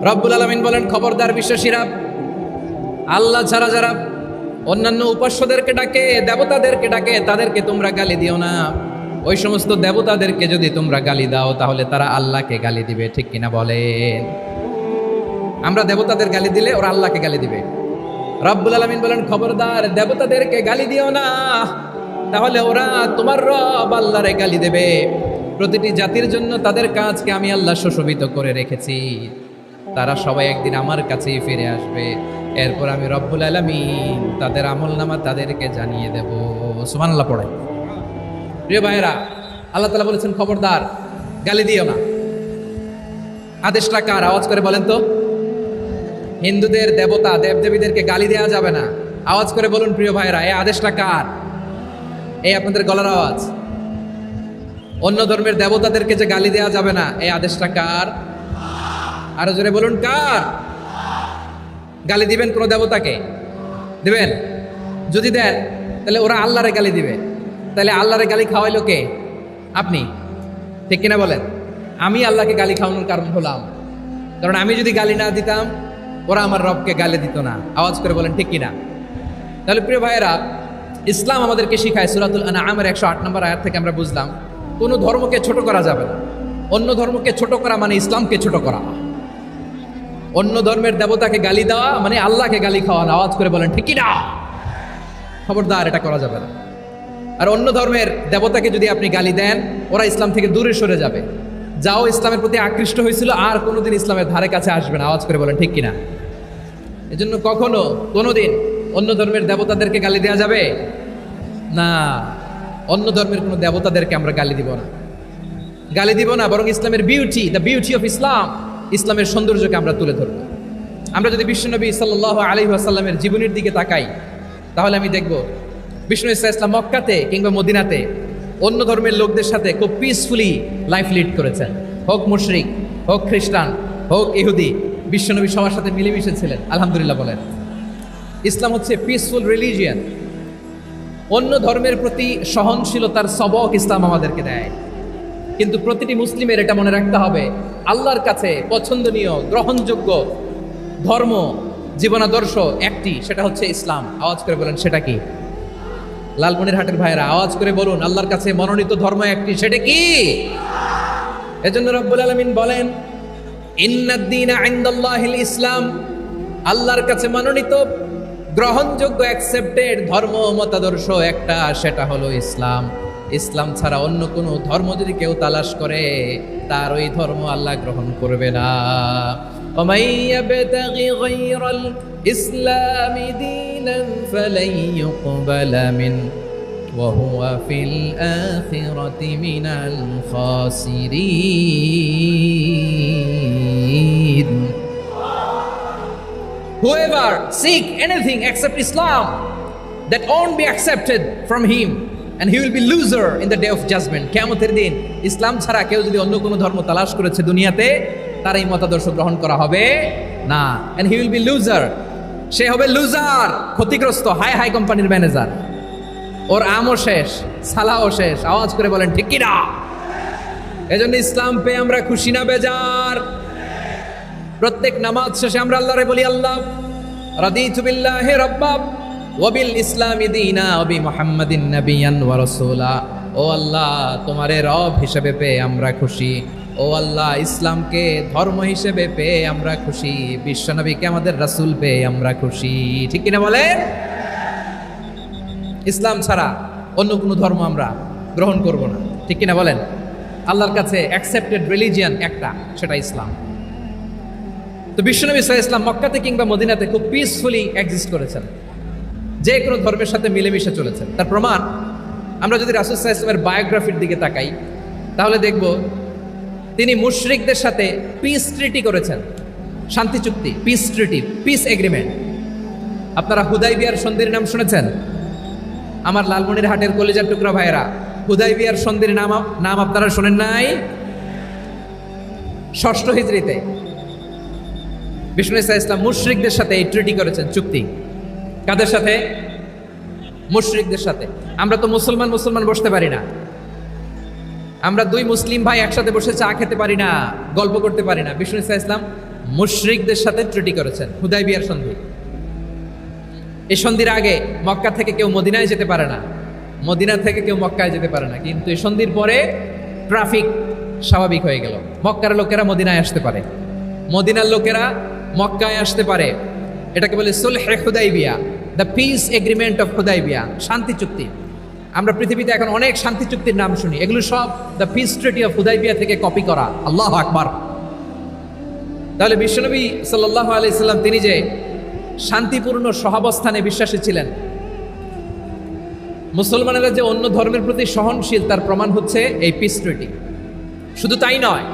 রব্বুল আলামিন বলেন, খবরদার বিশ্বাসীরা, আল্লাহ ছাড়া যারা অন্যান্য উপাস্যদেরকে ডাকে, দেবতাদেরকে ডাকে, তাদেরকে তোমরা গালি দিও না। ওই সমস্ত দেবতাদেরকে যদি তোমরা গালি দাও তাহলে তারা আল্লাহকে গালি দিবে, ঠিক কিনা বলেন? আমরা দেবতাদের গালি দিলে ওরা আল্লাহকে গালি দিবে। রব্বুল আলামিন বলেন, খবরদার দেবতাদেরকে গালি দিও না, তাহলে ওরা তোমার রব আল্লাহরে গালি দেবে। প্রতিটি জাতির জন্য তাদের কাজকে আমি আল্লাহ সুশোভিত করে রেখেছি, তারা সবাই একদিন আমার কাছেই ফিরে আসবে। এরপর আমি রব্বুল আলামিন তাদের আমলনামা তাদেরকে জানিয়ে দেব। সুবহানাল্লাহ পড়ে। প্রিয় ভাইয়েরা, আল্লাহ তাআলা বলেছেন খবরদার গালি দিও না। আদেশটা কার? আওয়াজ করে বলেন তো। হিন্দুদের দেবতা দেবদেবীদেরকে গালি দেওয়া যাবে না। আওয়াজ করে বলুন প্রিয় ভাইয়েরা, এই আদেশটা কার? এই আপনাদের গলার আওয়াজ। অন্য ধর্মের দেবতাদেরকে যে গালি দেওয়া যাবে না, এই আদেশটা কার? আরো জোরে বলুন, কার? গালি দিবেন কোন দেবতাকে? দিবেন? যদি দেন তাহলে ওরা আল্লাহরে গালি দিবে। তাহলে আল্লাহরে গালি খাওয়াইলো কে? আপনি, ঠিক কিনা বলেন? আমি আল্লাহকে গালি খাওয়ানোর কারণ হলাম, কারণ আমি যদি গালি না দিতাম ওরা আমার রবকে গালি দিত না। আওয়াজ করে বলেন ঠিক কিনা? তাহলে প্রিয় ভাইয়েরা, ইসলাম আমাদেরকে শিখায়, সূরাতুল আনআমের 108 নম্বর আয়াত থেকে আমরা বুঝলাম কোনো ধর্মকে ছোট করা যাবে না। অন্য ধর্মকে ছোট করা মানে ইসলামকে ছোট করা। অন্য ধর্মের দেবতাকে গালি দেওয়া মানে আল্লাহকে গালি খাওয়ানো। আওয়াজ করে বলেন ঠিক কিনা? খবরদার, এটা করা যাবে না। আর অন্য ধর্মের দেবতাকে যদি আপনি গালি দেন, ওরা ইসলাম থেকে দূরে সরে যাবে। যাও ইসলামের প্রতি আকৃষ্ট হয়েছিল আর কোনোদিন ইসলামের ধারে কাছে আসবে না। আওয়াজ করে বলেন ঠিক কিনা? এজন্য কখনো কোনোদিন অন্য ধর্মের দেবতাদেরকে গালি দেওয়া যাবে না। অন্য ধর্মের কোনো দেবতাদেরকে আমরা গালি দিব না, গালি দিব না, বরং ইসলামের beauty, the beauty of Islam, ইসলামের সৌন্দর্যকে আমরা তুলে ধরব। আমরা যদি বিশ্বনবী সাল্লাল্লাহু আলাইহি ওয়াসাল্লামের জীবনের দিকে তাকাই, তাহলে আমি দেখব বিষ্ণু ইসলাম মক্কাতে কিংবা মদিনাতে অন্য ধর্মের লোকদের সাথে খুব পিসফুলি লাইফ লিড করেছেন। হোক মুশরিক, হোক খ্রিস্টান, হোক ইহুদি, বিশ্বনবী সবার সাথে মিলেমিশে ছিলেন। আলহামদুলিল্লাহ বলেন। ইসলাম হচ্ছে পিসফুল রিলিজিয়ান। অন্য ধর্মের প্রতি সহনশীলতার সবক ইসলাম আমাদেরকে দেয়। কিন্তু প্রতিটি মুসলিমের এটা মনে রাখতে হবে, আল্লাহর কাছে পছন্দনীয় গ্রহণযোগ্য ধর্ম, জীবনাদর্শ একটি, সেটা হচ্ছে ইসলাম। আওয়াজ করে বলেন সেটা কি? লালমনিরহাটের ভাইয়েরা আওয়াজ করে বলুন, আল্লাহর কাছে মনোনীত ধর্ম একটি, সেটা কি? এজন্য রব্বুল আলামিন বলেন, ইন্নাদ-দীনা ইনদাল্লাহিল ইসলাম, আল্লাহর কাছে মনোনীত গ্রহণযোগ্য অ্যাকসেপ্টেড ধর্ম মতাদর্শ একটা, সেটা হলো ইসলাম। ইসলাম ছাড়া অন্য কোনো ধর্ম যদি কেউ তালাশ করে, তার ওই ধর্ম আল্লাহ গ্রহণ করবে না। ومن يبتغي غير الإسلام دينا فلن يقبل منه وهو في الآخرة من الخاسرين. Whoever seek anything except Islam, that won't be accepted from him, and he will be loser in the day of judgment. কিয়ামতের দিন ইসলাম ছাড়া কেউ যদি অন্য কোনো ধর্ম তালাশ করেছে দুনিয়াতে, তার এই মতাদর্শ গ্রহণ করা হবে না। and he will be loser, সে হবে লুজার, ক্ষতিগ্রস্ত, হাই হাই কোম্পানির ম্যানেজার। ওর আমও শেষ, সালাও শেষ। আওয়াজ করে বলেন ঠিক কি না? এজন্য ইসলাম পেয়ে আমরা খুশি না বেজার? প্রত্যেক নামাজ শেষে আমরা আল্লাহরে বলি, আল্লাহ রাদিতু বিল্লাহি রাব্বা ওয়া বিল ইসলামি দীনা ওয়া বি মুহাম্মাদিন নাবিয়ান ওয়া রাসূলা। ও আল্লাহ, তোমারে রব হিসেবে পেয়ে আমরা খুশি। ও আল্লাহ, ইসলামকে ধর্ম হিসেবে পেয়ে আমরা খুশি। বিশ্বনবীকে আমাদের রাসূল পেয়ে আমরা খুশি। ঠিক কিনা বলেন? ইসলাম ছাড়া অন্য কোনো ধর্ম আমরা গ্রহণ করব না। ঠিক কিনা বলেন? আল্লাহর কাছে অ্যাকসেপ্টেড রিলিজিয়ান একটা, সেটা ইসলাম। তো বিশ্বনবী সাল্লাল্লাহু আলাইহি ওয়াসাল্লাম মক্কাতে কিংবা মদিনাতে খুব পিসফুলি এক্সিস্ট করেছেন, যে কোনো ধর্মের সাথে মিলেমিশে চলেছেন। তার প্রমাণ আমরা যদি রাসূল সাল্লাল্লাহু আলাইহি ওয়াসাল্লামের বায়োগ্রাফির দিকে তাকাই, তাহলে দেখব তিনি মুশরিকদের সাথে পিস ট্রিটি করেছেন, শান্তি চুক্তি, পিস ট্রিটি, পিস এগ্রিমেন্ট। আপনারা হুদাইবিয়ার সন্ধির নাম শুনেছেন? আমার লালমনিরহাটের কলিজার টুকরা ভাইয়েরা, হুদাইবিয়ার সন্ধির নাম আপনারা শোনেন নাই? 6ষ্ঠ হিজরিতে বিষ্ণু ইসলাম মুশরিকদের সাথে এই ট্রিটি করেছেন, চুক্তি। কাদের সাথে? মুশরিকদের সাথে। আমরা তো মুসলমান বসতে পারি না। আমরা দুই মুসলিম ভাই একসাথে বসে চা খেতে পারি না, গল্প করতে পারি না। বিষ্ণু ইসলাম মুশরিকদের সাথে ট্রিটি করেছেন, হুদায়বিয়ার সন্ধি। এই সন্ধির আগে মক্কা থেকে কেউ মদিনায় যেতে পারে না, মদিনা থেকে কেউ মক্কায় যেতে পারে না, কিন্তু এই সন্ধির পরে ট্রাফিক স্বাভাবিক হয়ে গেল। মক্কার লোকেরা মদিনায় আসতে পারে, মদিনার লোকেরা মক্কায় আসতে পারে। এটাকে বলে সুলহে Hudaibiya, the peace agreement of Hudaibiya, শান্তি চুক্তি। আমরা পৃথিবীতে এখন অনেক শান্তি চুক্তির নাম শুনি, এগুলো সব the piece treaty of Hudaibiya থেকে কপি করা। আল্লাহু আকবার। তাহলে বিশ্বনবী সাল্লাল্লাহু আলাইহি সাল্লাম তিনি যে শান্তিপূর্ণ সহাবস্থানে বিশ্বাসী ছিলেন, মুসলমানেরা যে অন্য ধর্মের প্রতি সহনশীল, তার প্রমাণ হচ্ছে এই পিস ট্রিটি। শুধু তাই নয়,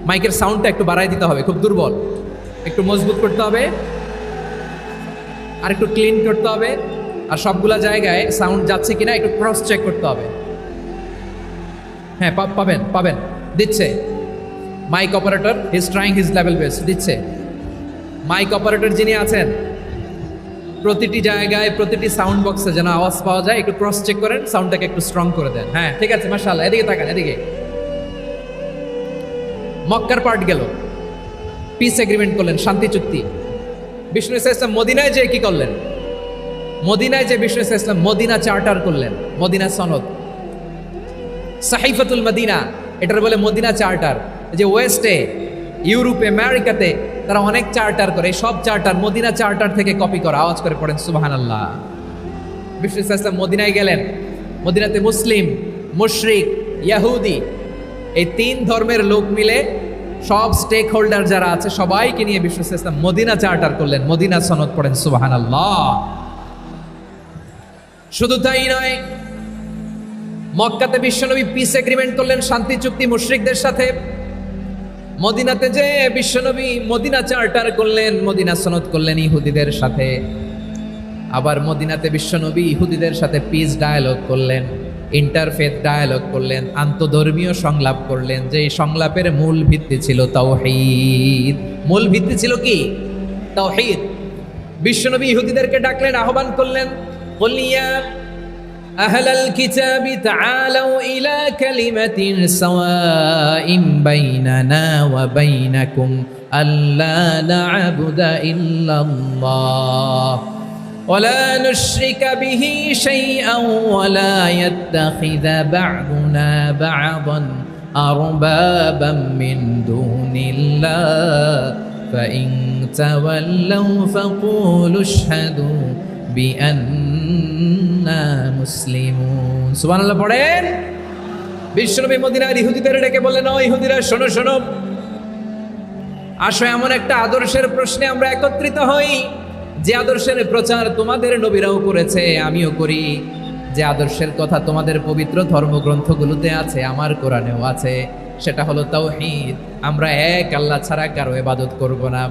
মাইকের সাউন্ডটা একটু বাড়াই দিতে হবে, খুব দুর্বল, একটু মজবুত করতে হবে, আর একটু ক্লিন করতে হবে, আর সবগুলা জায়গায় সাউন্ড যাচ্ছে কিনা একটু ক্রস চেক করতে হবে। হ্যাঁ, পাবেন পাবেন, দিচ্ছে mike operator, is trying his level best, দিচ্ছে। মাইক অপারেটর যিনি আছেন, প্রতিটি জায়গায় প্রতিটি সাউন্ড বক্সে যেন আওয়াজ পাওয়া যায়, একটু ক্রস চেক করেন, সাউন্ডটাকে একটু স্ট্রং করে দেন। হ্যাঁ, ঠিক আছে, মাশাআল্লাহ। এদিকে তাকান, এদিকে। মক্কার পার্ট গেল, পিস এগ্রিমেন্ট করলেন, শান্তি চুক্তি। বিষ্ণু ইসলাম মদিনায় যে কি করলেন? মদিনায় যে বিষ্ণু ইসলাম মদিনা চার্টার করলেন, মদিনা সনদ, সাহিফাতুল মদিনা, এটার বলে মদিনা চার্টার। যে ওয়েস্টে, ইউরোপে, আমেরিকাতে তারা অনেক চার্টার করে, সব চার্টার মদিনা চার্টার থেকে কপি করা। আওয়াজ করে পড়েন সুবহানাল্লাহ। বিষ্ণু ইসলাম মদিনায় গেলেন, মদিনাতে মুসলিম, মুশরিক, ইয়াহুদি, এই তিন ধর্মের লোক মিলে সব স্টেক হোল্ডার যারা আছে সবাইকে নিয়ে বিষ্ণু ইসলাম মদিনা চার্টার করলেন, মদিনা সনদ। পড়েন সুবহানাল্লাহ। শুধু তাই নয়, মক্কাতে বিশ্বনবী পিস এগ্রিমেন্ট করলেন, শান্তি চুক্তি মুশরিকদের সাথে। মদিনাতে যে বিশ্বনবী মদিনা চার্টার করলেন, মদিনা সনদ করলেন ইহুদিদের সাথে। আবার মদিনাতে বিশ্বনবী ইহুদিদের সাথে পিস ডায়ালগ করলেন, ইন্টারফেথ ডায়ালগ করলেন, আন্তধর্মীয় সংলাপ করলেন, যে সংলাপের মূল ভিত্তি ছিল তাওহীদ। মূল ভিত্তি ছিল কি? তাওহীদ। বিশ্বনবী ইহুদিদেরকে ডাকলেন, আহ্বান করলেন, কুল ইয়া আহলাল কিতাবি তাআলাউ ইলা কালিমাতিন সাওয়াইন বাইনানা ওয়া বাইনাকুম আল্লা না'বুদা ইল্লাল্লাহ ওয়ালা নুশরিকা বিহি শাইআন ওয়ালা ইয়াত্তাখিযা বা'দুনা বা'দান আরবাবাম মিন দুনিল্লাহ ফাইন তাওয়াল্লাউ ফাকুলু আশহাদু বিআন্না মুসলিমুন। সুবহানাল্লাহ পড়েন। বিশ্বনবী মদিনার ইহুদিদের ডেকে বললেন, ও ইহুদিরা, শোনো শোনো, আসো এমন একটা আদর্শের প্রশ্নে আমরা একত্রিত হই, যে আদর্শের প্রচার তোমাদের নবীরাও করেছে, আমিও করি। যে আদর্শের কথা তোমাদের পবিত্র ধর্মগ্রন্থগুলোতে আছে, আমার কোরআনেও আছে, সেটা হলো তাওহীদ। আমরা এক আল্লাহ ছাড়া কারো ইবাদত করব না,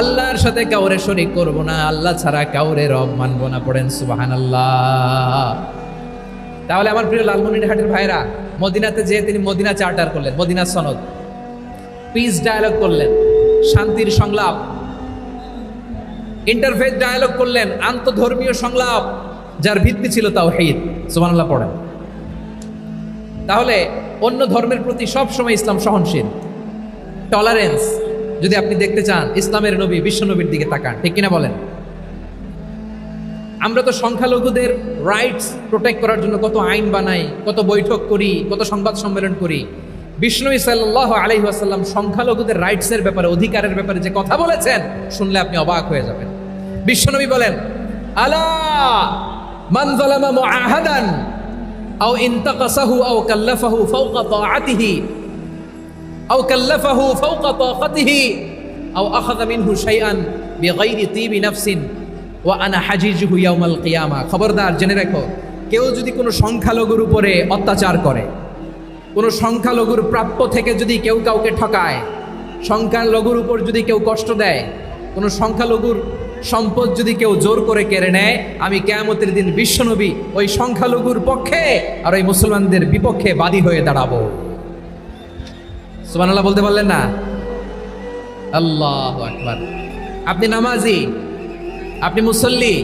আল্লাহর সাথে কাউরে শরীক করব না, আল্লাহ ছাড়া কাউরে রব মানব না। পড়েন সুবহানাল্লাহ। তাহলে আমার প্রিয় লালমনিরহাটের ভাইরা, মদিনাতে যে তিনি মদিনা চার্টার করলেন, মদিনা সনদ, পিস ডায়ালগ করলেন, শান্তির সংলাপ, ইন্টারফেথ ডায়ালগ করলেন, আন্তধর্মীয় সংলাপ, যার ভিত্তি ছিল তাওহীদ। সুবহানাল্লাহ পড়েন। তাহলে অন্য ধর্মের প্রতি সব সময় ইসলাম সহনশীল, টলারেন্স। যদি আপনি দেখতে চান ইসলামের নবী বিশ্বনবীর দিকে তাকান, ঠিক কিনা বলেন? আমরা তো সংখ্যালঘুদের রাইটস প্রোটেক্ট করার জন্য কত আইন বানাই, কত বৈঠক করি, কত সংবাদ সম্মেলন করি। বিষ্ণু সাল্লাল্লাহু আলাইহি ওয়াসাল্লাম সংখ্যালঘুদের রাইটসের ব্যাপারে, অধিকারের ব্যাপারে যে কথা বলেছেন, শুনলে আপনি অবাক হয়ে যাবেন। বিশ্বনবী বলেন, আলা মান যালামা মুআহাদান আও ইনতাকাসাহু আও কাল্লাফাহু ফাওকা তাআতিহি আও কাল্লাফাহু ফাওকা তাকাতিহি আও আখাযা মিনহু শাইআন বিগাইরি তিবি নাফসিন ওয়া আনা হাজিজুহু ইয়াউমাল কিয়ামা। খবরদার, জেনে রাখো, কেউ যদি কোনো সংখ্যালঘুর উপরে অত্যাচার করে, কোনো সংখ্যালঘুর প্রাপ্য থেকে যদি কেউ কাউকে ঠকায়, সংখ্যালঘুর উপর যদি কেউ কষ্ট দেয়, কোনো সংখ্যালঘুর সম্পদ যদি কেউ জোর করে কেড়ে নেয়, আমি কিয়ামতের দিন বিশ্বনবী ওই সংখ্যালঘুর পক্ষে আর ওই মুসলমানদের বিপক্ষে বাদী হয়ে দাঁড়াবো। সুবহানাল্লাহ বলতে পারলেন না? আল্লাহু আকবার। আপনি নামাজি, আপনি মুসল্লি,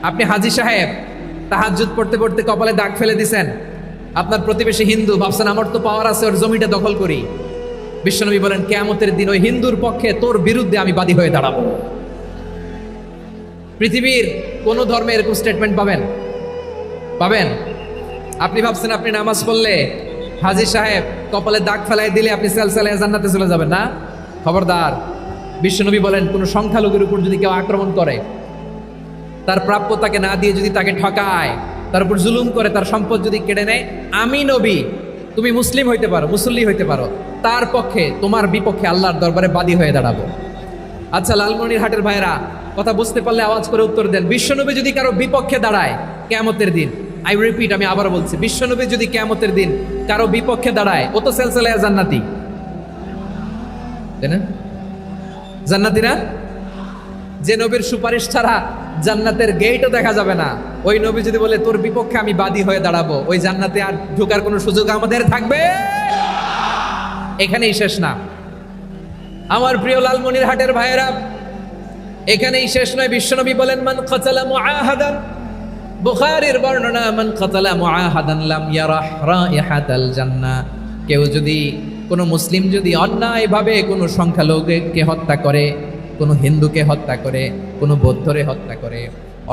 আপনি হাজী সাহেব, তাহাজ্জুদ পড়তে পড়তে কপালে দাগ ফেলে দিছেন, আপনার প্রতিবেশী হিন্দু, ভাবছেন আমার তো পাওয়ার আছে, ওর জমিটা দখল করি। বিশ্বনবী বলেন কিয়ামতের দিন ওই হিন্দুর পক্ষে তোর বিরুদ্ধে আমি বাদী হয়ে দাঁড়াবো। পৃথিবীর কোন ধর্মে এরকম স্টেটমেন্ট পাবেন? পাবেন? আপনি ভাবছেন আপনি নামাজ পড়লে হাজী সাহেব কপালে দাগ ফেলাই দিলে আপনি সেলসেলায় জান্নাতে চলে যাবেন না? খবরদার। বিশ্বনবী বলেন কোন সংখ্যালঘুর উপর যদি কেউ আক্রমণ করে, তার প্রাপ্য তাকে না দিয়ে যদি তাকে ঠকায়, তার উপর জুলুম করে, তার সম্পদ যদি কেড়ে নেয়, আমি নবী, তুমি মুসলিম হইতে পারো, মুসল্লি হইতে পারো, তার পক্ষে তোমার বিপক্ষে আল্লাহর দরবারে বাদী হয়ে দাঁড়াবো। আচ্ছা লালমনিরহাটের ভাইরা, কথা বুঝতে পারলে আওয়াজ করে উত্তর দেন। বিশ্বনবী যদি কারো বিপক্ষে দাঁড়ায় কিয়ামতের দিন, আই রিপিট, আমি আবার বলছি, বিশ্বনবী যদি কিয়ামতের দিন কারো বিপক্ষে দাঁড়ায়, ও তো সেলসেলায় জান্নাতি, তাই না? জান্নাতি না? যে নবীর সুপারিশ ছাড়া জান্নাতের গেটও দেখা যাবে না, ওই নবী যদি বলে তোর বিপক্ষে আমি বাদী হয়ে দাঁড়াবো, ওই জান্নাতে আর ঢোকার কোনো সুযোগ আমাদের থাকবে? এখানেই শেষ না আমার প্রিয় লালমনিরহাটের ভাইয়েরা, এখানেই শেষ নয়। বিশ্বনবী বলেন মান কাতালা মুআহাদান, বুখারীর বর্ণনা, মান কাতালা মুআহাদান লাম ইয়ারাহ রাইহাতাল জান্নাহ। কেউ যদি, কোনো মুসলিম যদি অন্যায়ভাবে কোনো সংখ্যালঘুকে হত্যা করে, কোনো হিন্দুকে হত্যা করে, কোনো বৌদ্ধরে হত্যা করে,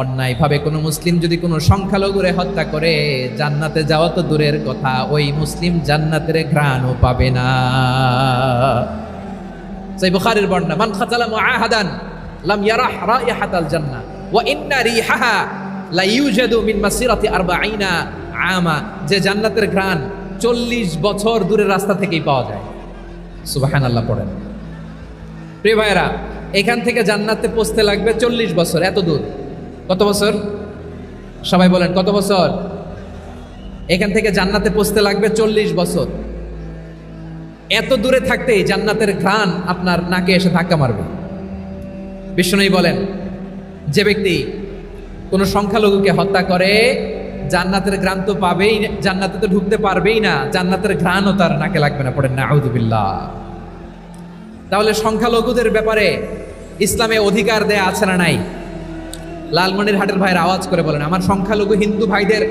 অন্যায়ভাবে কোনো মুসলিম যদি কোনো সংখ্যালঘুরে হত্যা করে, জান্নাতে যাওয়া তো দূরের কথা, ওই মুসলিম জান্নাতের ঘ্রাণও পাবে না। সেই বুখারীর বর্ণনা, মান কাতালা মুআহাদান লাম ইয়ারাহ রাইহাতাল জান্নাহ ওয়া ইন্না রিহাহা লা ইউজাদু মিন মাসিরাতি 40 আমা। যে জান্নাতের ঘ্রাণ 40 বছর দূরের রাস্তা থেকেই পাওয়া যায়। সুবহানাল্লাহ পড়েন। প্রিয় ভাইয়েরা, এখান থেকে জান্নাতে পৌঁছতে লাগবে 40 বছর। এত দূর, কত বছর? সবাই বলেন কত বছর? এখান থেকে জান্নাতে পৌঁছতে লাগবে 40 বছর। এত দূরে থাকতেই জান্নাতের ঘ্রাণ আপনার নাকে এসে ধাক্কা মারবে। বিশ্বনবী বলেন যে ব্যক্তি কোনো সংখ্যালঘুকে হত্যা করে, জান্নাতের ঘ্রাণ তো পাবেই, জান্নাতে তো ঢুকতে পারবেই না, জান্নাতের ঘ্রাণও তার নাকে লাগবে না। পড়েন নাউযুবিল্লাহ। তাহলে সংখ্যালঘুদের ব্যাপারে ইসলামে অধিকার দেয়া আছে না নাই? লালমনিরহাটের ভাইয়ের আওয়াজ করে বলেন, আমার সংখ্যালঘু হিন্দু ভাইদের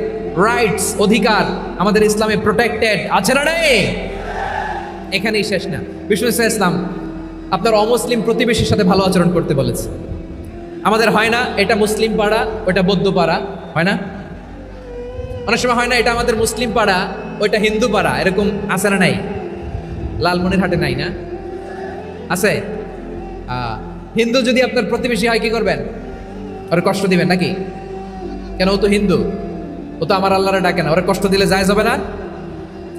রাইটস, অধিকার আমাদের ইসলামে প্রোটেক্টেড আছে না নাই? এখানেই শেষ না। বিষ্ণু ইসলাম আপনার অমুসলিম প্রতিবেশীর সাথে ভালো আচরণ করতে বলেছে। আমাদের হয় না এটা মুসলিম পাড়া, ওটা বৌদ্ধ পাড়া, হয় না? অনেক সময় হয় না এটা আমাদের মুসলিম পাড়া, ওইটা হিন্দু পাড়া, এরকম আছে না নাই? লালমনিরহাটে নাই না? আছে? হিন্দু যদি আপনার প্রতিবেশী হয় কি করবেন? ওর কষ্ট দিবেন নাকি? কেন? ও তো হিন্দু, ও তো আমার আল্লাহরে ডাকে না, ওরা কষ্ট দিলে যায় যাবে না?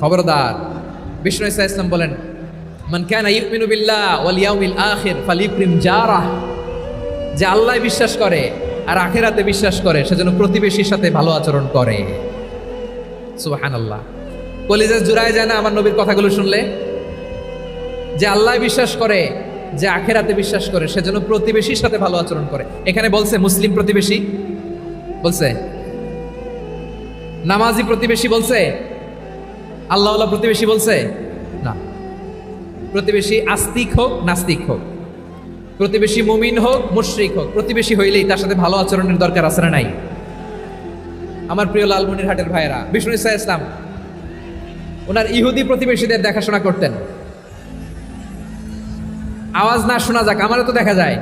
খবরদার। বিষ্ণু ইসলাম বলেন মান কানা ইউমিনু বিল্লাহ ওয়াল ইয়াউমিল আখির ফালিউকরিম জারাহ। যে আল্লাহ বিশ্বাস করে আর আখিরাতে বিশ্বাস করে, সেজন্য প্রতিবেশীর সাথে ভালো আচরণ করে। সুবহানাল্লাহ। কলিজা জুড়ায় যায় না আমার নবীর কথাগুলো শুনলে? যে আল্লাহ বিশ্বাস করে, যে আখিরাতে বিশ্বাস করে, সেজন্য প্রতিবেশীর সাথে ভালো আচরণ করে। এখানে বলছে মুসলিম প্রতিবেশী, বলছে নামাজি প্রতিবেশী, বলছে আল্লাহওয়ালা প্রতিবেশী, বলছে না। প্রতিবেশী আস্তিক হোক নাস্তিক হোক, প্রতিবেশী মুমিন হোক মুশরিক হোক, প্রতিবেশী হইলেই তার সাথে ভালো আচরণের দরকার আছে না নাই? আমার প্রিয় লালমনিরহাটের ভাইয়েরা, বিষ্ণু ইসলাম ওনার ইহুদি প্রতিবেশীদের দেখাশোনা করতেন। আওয়াজ না শোনা যাক, আমারও তো দেখা যায়,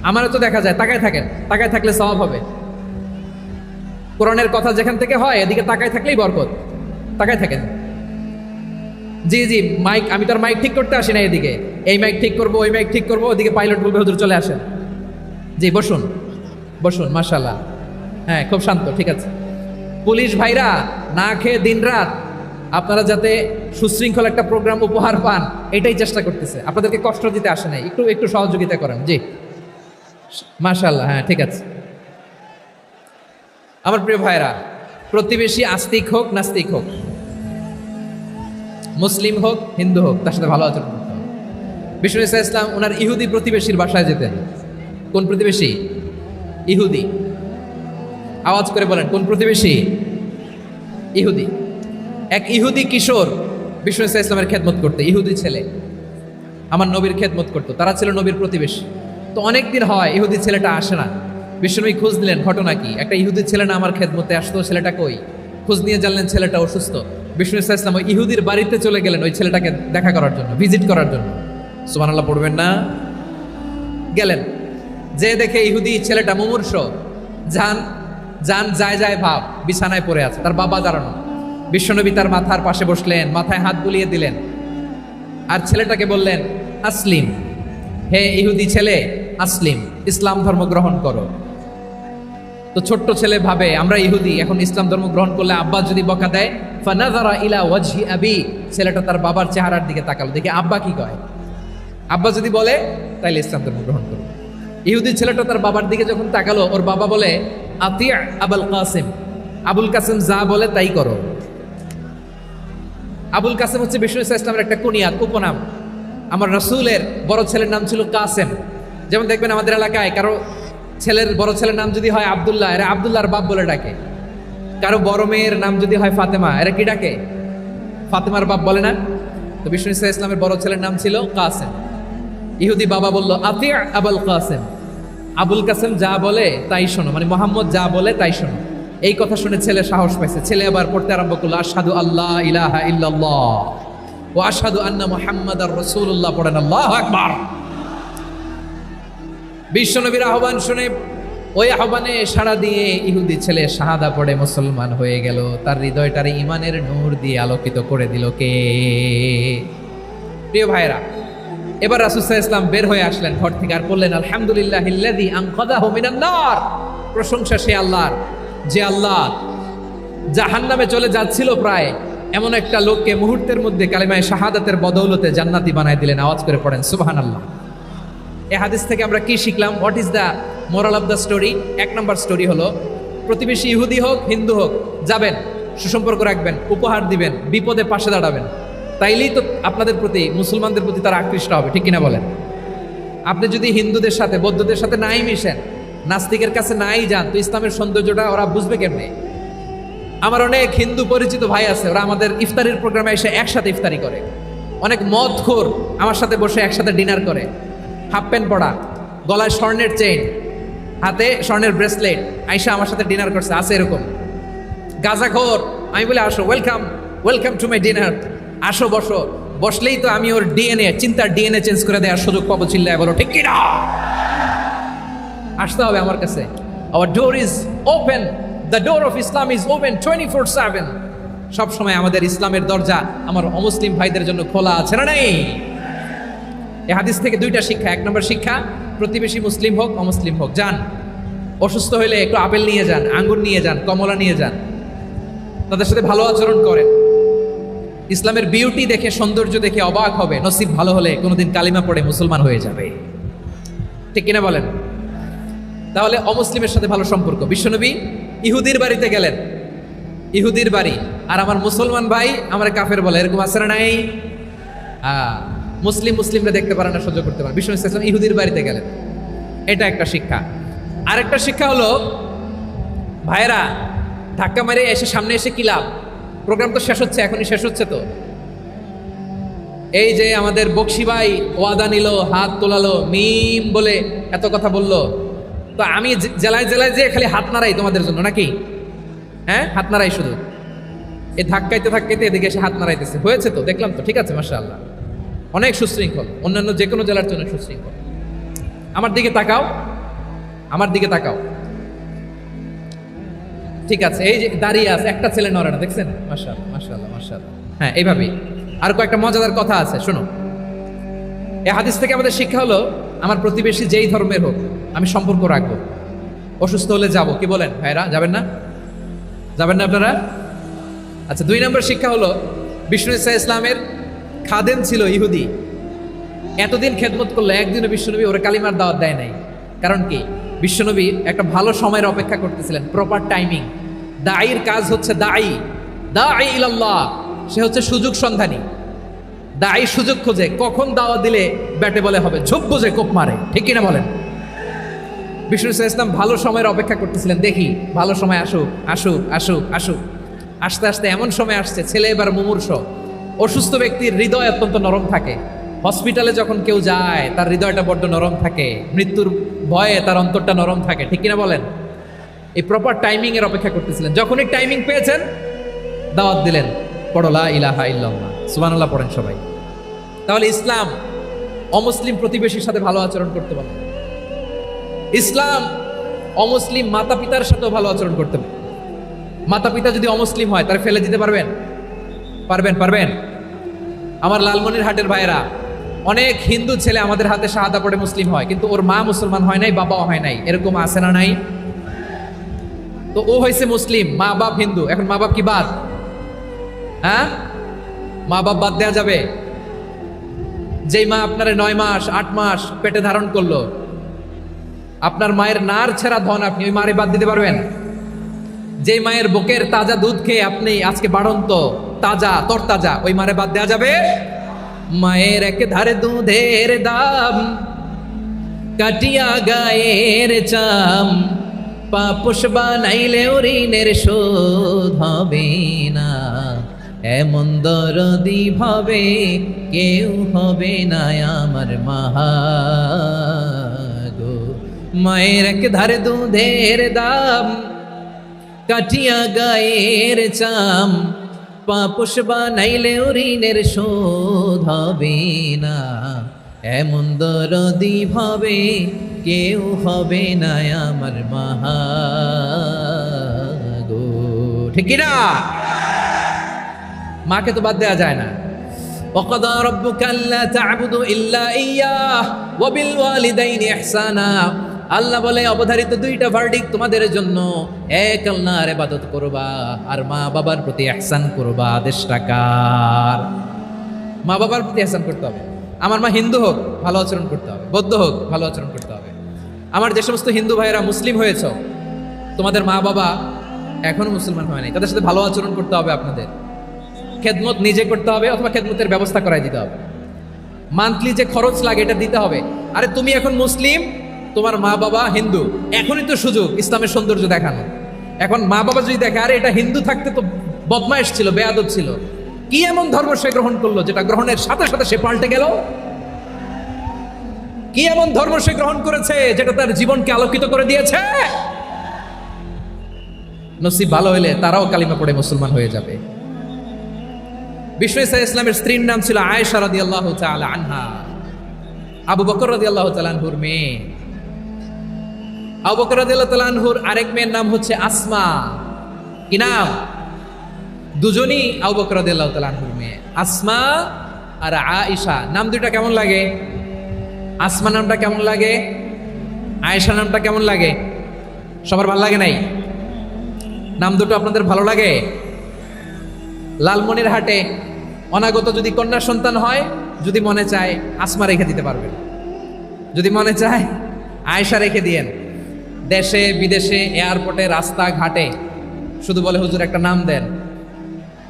আমারও তো দেখা যায়। তাকায় থাকেন, তাকায় থাকলে সওয়াব হবে। কোরআনের কথা যেখান থেকে হয় এদিকে তাকায় থাকলেই বরকত। তাকায় থাকেন। জি জি, মাইক, আমি তার মাইক ঠিক করতে আসি না এদিকে, এই মাইক ঠিক করবো, ওই মাইক ঠিক করবো, ওদিকে পাইলট বলবে হুজুর চলে আসেন। জি বসুন, বসুন, মাশাআল্লাহ। হ্যাঁ, খুব শান্ত, ঠিক আছে। পুলিশ ভাইরা না খেয়ে দিনরাত আপনারা যাতে সুশৃঙ্খল একটা প্রোগ্রাম উপহার পান, এটাই চেষ্টা করতেছে। আপনাদেরকে কষ্ট দিতে আসে নাই, একটু একটু সহযোগিতা করেন। জি মাশাআল্লাহ। হ্যাঁ, ঠিক আছে। আমার প্রিয় ভাইরা, প্রতিবেশী আস্তিক হোক নাস্তিক হোক, মুসলিম হোক হিন্দু হোক, তার সাথে ভালো আচরণ করতে হবে। বিষ্ণু ইসলাম ওনার ইহুদি প্রতিবেশীর বাসায় যেতেন। কোন প্রতিবেশী? ইহুদি। আওয়াজ করে বলেন কোন প্রতিবেশী? ইহুদি। এক ইহুদি কিশোর বিষ্ণু ইসলামের খেদমত করতে, ইহুদি ছেলে আমার নবীর খেদমত করতো, তারা ছিল নবীর প্রতিবেশী। তো অনেক দিন হয় ইহুদি ছেলেটা আসে না। বিশ্বনবী খোঁজ দিলেন, ঘটনা কি? একটা ইহুদি ছেলে না আমার খেদমতে আসতো, ছেলেটা কই? খোঁজ নিয়ে জানলেন ছেলেটা অসুস্থ। বিষ্ণু ইসলাম ওই ইহুদির বাড়িতে চলে গেলেন ওই ছেলেটাকে দেখা করার জন্য, ভিজিট করার জন্য। সুবহানাল্লাহ পড়বেন না? গেলেন, যে দেখে ইহুদি ছেলেটা মুমূর্ষ, যান যান যায় যায় ভাব, বিছানায় পড়ে আছে, তার বাবা দাঁড়ানো। বিশ্বনবী তার মাথার পাশে বসলেন, মাথায় হাত বুলিয়ে দিলেন, আর ছেলেটাকে বললেন, আসলিম, হে ইহুদি ছেলে, আসলিম, ইসলাম ধর্ম গ্রহণ করো। তো ছোট্ট ছেলে ভাবে আমরা ইহুদি, এখন ইসলাম ধর্ম গ্রহণ করলে আব্বা যদি বকা দেয়, ফানাযারা ইলা ওয়াজহি আবি, ছেলেটা তার বাবার চেহারার দিকে তাকালো, দেখে আব্বা কি কয়। আব্বা যদি বলে তাইলে ইসলাম ধর্ম গ্রহণ করো। ইহুদি ছেলেটা তার বাবার দিকে যখন তাকালো, ওর বাবা বলে, আতিয়া আবুল কাসিম, আবুল কাসিম যা বলে তাই করো। আবুল কাসিম হচ্ছে বিষ্ণু ইসলামের একটা কুনিয়াত, উপনাম। আমার রাসূলের বড় ছেলের নাম ছিল কাসেম। যেমন দেখবেন আমাদের এলাকায় কারো ছেলের বড় ছেলের নাম যদি হয় আব্দুল্লাহ, এরা আব্দুল্লাহর বাপ বলে ডাকে। কারো বড় মেয়ের নাম যদি হয় ফাতেমা, এরা কি ডাকে? ফাতেমার বাপ বলে না? তো বিষ্ণু ইসলামের বড় ছেলের নাম ছিল কাসেম। ইহুদি বাবা বলল, আতিয়া আবুল কাসেম, আবুল কাসেম যা বলে তাই শোনো, মানে মোহাম্মদ যা বলে তাই শোনো। এই কথা শুনে ছেলে সাহস পাইছে, ছেলে আবার পড়তে আরম্ভ করলো, আশহাদু আল্লাহ ইলাহা ইল্লাল্লাহ ওয়া আশহাদু আন্না মুহাম্মাদার রাসূলুল্লাহ, পড়েন আল্লাহু আকবার। বিশ্বনবীর আহ্বান শুনে ওই আহ্বানে সাড়া দিয়ে ইহুদি ছেলে শাহাদা পড়ে মুসলমান হয়ে গেল। তার হৃদয়টারে ইমানের নূর দিয়ে আলোকিত করে দিল কে? প্রিয় ভাইরা, এবার রাসূল সাল্লাল্লাহু আলাইহি ওয়াসাল্লাম বের হয়ে আসলেন ঘর থেকে, আর বললেন, আলহামদুলিল্লাহিল্লাযী আনকাযাহু মিনান নার, প্রশংসা সে আল্লাহর, যে আল্লাহ জাহান্নামে চলে যাচ্ছিল প্রায় এমন একটা লোককে মুহূর্তের মধ্যে কালিমায়ে শাহাদাতের বদৌলতে জান্নাতি বানায় দিলেন। আওয়াজ করে পড়েন সুবহানাল্লাহ। এই হাদিস থেকে আমরা কি শিখলাম? What is the moral of the story? এক নম্বর স্টোরি হলো, প্রতিবেশী ইহুদি হোক হিন্দু হোক, যাবেন, সুসম্পর্ক রাখবেন, উপহার দিবেন, বিপদে পাশে দাঁড়াবেন, তাইলেই তো আপনাদের প্রতি, মুসলমানদের প্রতি তারা আকৃষ্ট হবে, ঠিক কিনা বলেন? আপনি যদি হিন্দুদের সাথে বৌদ্ধদের সাথে নাই মিশেন, নাস্তিকের কাছে নাই যান, তো ইসলামের সৌন্দর্যটা ওরা বুঝবে কেমনে? আমার অনেক হিন্দু পরিচিত ভাই আছে, ওরা আমাদের ইফতারির প্রোগ্রামে এসে একসাথে ইফতারি করে। অনেক মদখোর আমার সাথে বসে একসাথে ডিনার করে, হাফ প্যান্ট পরা, গলায় স্বর্ণের চেইন, হাতে স্বর্ণের ব্রেসলেট, আইসা আমার সাথে ডিনার করছে, আছে এরকম। গাঁজাখোর, আমি বলে, আসো, welcome, welcome to my dinner, আসো বসো। বসলেই তো আমি ওর ডিএনএ, চিন্তার ডিএনএ চেঞ্জ করে দেওয়ার সুযোগ পাবো, চিল্লায় বলো ঠিক কিনা? আসতে হবে আমার কাছে। Hour door is open, the door of Islam is open 24/7। সবসময় আমাদের ইসলামের দরজা আমার অমুসলিম ভাইদের জন্য খোলা আছে, না নেই? এই হাদিস থেকে দুইটা শিক্ষা। এক নম্বর শিক্ষা, প্রতিবেশী মুসলিম হোক অমুসলিম হোক, যান, অসুস্থ হইলে একটু আপেল নিয়ে যান, আঙ্গুর নিয়ে যান, কমলা নিয়ে যান, তাদের সাথে ভালো আচরণ করেন। ইসলামের বিউটি দেখে, সৌন্দর্য দেখে অবাক হবে, নসিব ভালো হলে কোনোদিন কালিমা পড়ে মুসলমান হয়ে যাবে, ঠিক কিনা বলেন? তাহলে অমুসলিমের সাথে ভালো সম্পর্ক। বিশ্বনবী ইহুদির বাড়িতে গেলেন, ইহুদির বাড়ি, আর আমার মুসলমান ভাই আমার কাফের বলে, এরকম আছে না নাই? মুসলিমরা দেখতে পারে না, সহ্য করতে পারে। বিশ্বনবী সাল্লাল্লাহু আলাইহি ওয়াসাল্লাম ইহুদির বাড়িতে গেলেন, এটা একটা শিক্ষা। আরেকটা শিক্ষা হলো, ভাইরা ধাক্কা মারে এসে সামনে এসে কি লাভ? প্রোগ্রাম তো শেষ হচ্ছে, এখনই শেষ হচ্ছে। তো এই যে আমাদের বকশি ভাই ওয়াদা নিল, হাত তোলালো, মিম বলে এত কথা বললো, তো আমি জেলায় জেলায় যে খালি হাত নাড়াই তোমাদের জন্য নাকি? হ্যাঁ, হাত নাড়াই শুধু। এই ধাক্কাইতে ধাক্কাইতে এদিকে এসে হাত নাড়াইতেছে, হয়েছে তো, দেখলাম তো, ঠিক আছে, মাশাআল্লাহ, অনেক সুশৃঙ্খল, অন্যান্য যে কোনো জেলার জন্য সুশৃঙ্খল। আমার দিকে তাকাও, আমার দিকে তাকাও, ঠিক আছে। এই যে দাঁড়িয়ে আছে, একটা ছেলে নড়ে না, দেখছেন? মাশাআল্লাহ, মাশাআল্লাহ, মাশাআল্লাহ। হ্যাঁ, এইভাবেই। আর কয়েকটা মজাদার কথা আছে, শোনো। এই হাদিস থেকে আমাদের শিক্ষা হলো, আমার প্রতিবেশী যেই ধর্মের হোক আমি সম্পর্ক রাখবো। অসুস্থ হলে যাব, কি বলেন ভাইরা? যাবেন না? যাবেন না আপনারা? আচ্ছা, 2 নম্বর শিক্ষা হলো, বিষ্ণু ইসলামের খাদেম ছিল ইহুদি, এতদিন খেদমত করলো, একদিনও বিশ্বনবী ওরা কালিমার দাওয়াত দেয় নাই। কারণ কি? বিশ্বনবী একটা ভালো সময়ের অপেক্ষা করতেছিলেন, প্রপার টাইমিং। দাঈর কাজ হচ্ছে দাঈ ইলাল্লাহ, সে হচ্ছে সুযোগ সন্ধানী। দাঈ সুযোগ খোঁজে, কখন দাওয়াত দিলে ব্যাটে বলে হবে, ঝোপ বোঝে কোপ মারে, ঠিক কিনা বলেন? বিষ্ণু ইসলাম ভালো সময়ের অপেক্ষা করতেছিলেন, দেখি ভালো সময় আসুক আসুক আসুক আসুক। আস্তে আস্তে এমন সময় আসছে, ছেলে এবার মুমূর্ষ। অসুস্থ ব্যক্তির হৃদয় অত্যন্ত নরম থাকে, হসপিটালে যখন কেউ যায় তার হৃদয়টা বড্ড নরম থাকে, মৃত্যুর ভয়ে তার অন্তরটা নরম থাকে, ঠিক কিনা বলেন? এই প্রপার টাইমিং এর অপেক্ষা করতেছিলেন। যখনই টাইমিং পেয়েছেন দাওয়াত দিলেন, পড়ো লা ইলাহা ইল্লাল্লাহ, সুবহানাল্লাহ পড়েন সবাই। তাহলে ইসলাম অমুসলিম প্রতিবেশীর সাথে ভালো আচরণ করতে বলে। ইসলাম অমুসলিম মাতা পিতার সাথেও ভালো আচরণ করতে বলে। মাতা পিতা যদি অমুসলিম হয় তার ফেলে দিতে পারবেন? পারবেন? আমার লালমনিরহাটের ভাইয়েরা, অনেক হিন্দু ছেলে আমাদের হাতে শাহাদা পড়ে মুসলিম হয়, কিন্তু ওর মা মুসলমান হয় নাই, বাবাও হয় নাই, এরকম আছে না নাই? তো ও হয়েছে মুসলিম, মা বাপ হিন্দু, এখন মা বাপ কি বাদ? হ্যাঁ, মা বাপ বাদ দেয়া যাবে? যেই মা আপনার 9 মাস 8 মাস পেটে ধারণ করলো, আপনার মায়ের নার ছেঁড়া ধন, আপনি ওই মারে বাদ দিতে পারবেন? যেই মায়ের বুকের তাজা দুধ খেয়ে আপনি আজকে বাড়ন্ত তাজা তরতাজা, ওই মারে বাদ দেয়া যাবে? মায়ের এক ধারে দুধের দাম, কাটিয়া গায়ের চাম, পাপোশ বানাইলেও ঋণের শোধ হবে না, এমন দরদি ভাবে কেউ হবে না আমার মা গো। মায়ের এক ধারে দুধের দাম, কাটিয়া গায়ের চাম, পাপোশ বানাইলেও ঋণের শোধ হবে না, এমন দরদি ভাবে কেউ হবে না আমার মা গো। ঠিক কি না? মাকে তো বাদ দেওয়া যায় না। وَقَضَى رَبُّكَ أَلَّا تَعْبُدُوا إِلَّا إِيَّاهُ وَبِالْوَالِدَيْنِ إِحْسَانًا। আল্লাহ বলে অবধারিত 2টা ভার্ডিক্ট তোমাদের জন্য, এক আল্লাহর ইবাদত করবা আর মা বাবার প্রতি ইহসান করবা। আদেশটা কার? মা বাবার প্রতি ইহসান করতে হবে। আমার মা হিন্দু হোক, ভালো আচরণ করতে হবে, বৌদ্ধ হোক, ভালো আচরণ করতে হবে। আমার যে সমস্ত হিন্দু ভাইয়েরা মুসলিম হয়েছে, তোমাদের মা বাবা এখনো মুসলমান হয় নাই, তাদের সাথে ভালো আচরণ করতে হবে। আপনাদের খেদমত নিজে করতে হবে অথবা খেদমতের ব্যবস্থা করাই দিতে হবে। মান্থলি যে খরচ লাগে এটা দিতে হবে। আরে তুমি এখন মুসলিম, তোমার মা বাবা হিন্দু, এখনই তো সুযোগ ইসলামের সৌন্দর্য দেখানো। এখন মা বাবা যদি দেখে আরে এটা হিন্দু থাকতে তো বদমাইশ ছিল, বেয়াদব ছিল, কি এমন ধর্ম সে গ্রহণ করলো যেটা গ্রহণের সাথে সাথে সে পাল্টে গেল? কি এমন ধর্ম সে গ্রহণ করেছে যেটা তার জীবনকে আলোকিত করে দিয়েছে? নসিব ভালো হইলে তারাও কালিমা পড়ে মুসলমান হয়ে যাবে। বিষ্ণু ইসা ইসলামের স্ত্রীর নাম ছিল আয়েশা রাদিয়াল্লাহু তাআলা আনহা, আবু বকর রাদিয়াল্লাহু তাআলা আনহুর মেয়ে। আবু বকর রাদিয়াল্লাহু তাআলা আনহুর আরেক মেয়ের নাম হচ্ছে আসমা। কি নাম? দুজনই আবু বকর রাদিয়াল্লাহু তাআলা আনহুর মেয়ে, আসমা আর আয়েশা। নাম দুইটা কেমন লাগে? আসমা নামটা কেমন লাগে? আয়েশা নামটা কেমন লাগে? সবার ভালো লাগে নাই? নাম দুটো আপনাদের ভালো লাগে? লালমনিরহাটে অনাগত যদি কন্যা সন্তান হয়, যদি মনে চায় আসমা রেখে দিতে পারবেন, যদি মনে চায় আয়েশা রেখে দিয়েন। দেশে বিদেশে এয়ারপোর্টে রাস্তাঘাটে শুধু বলে হুজুর একটা নাম দেন,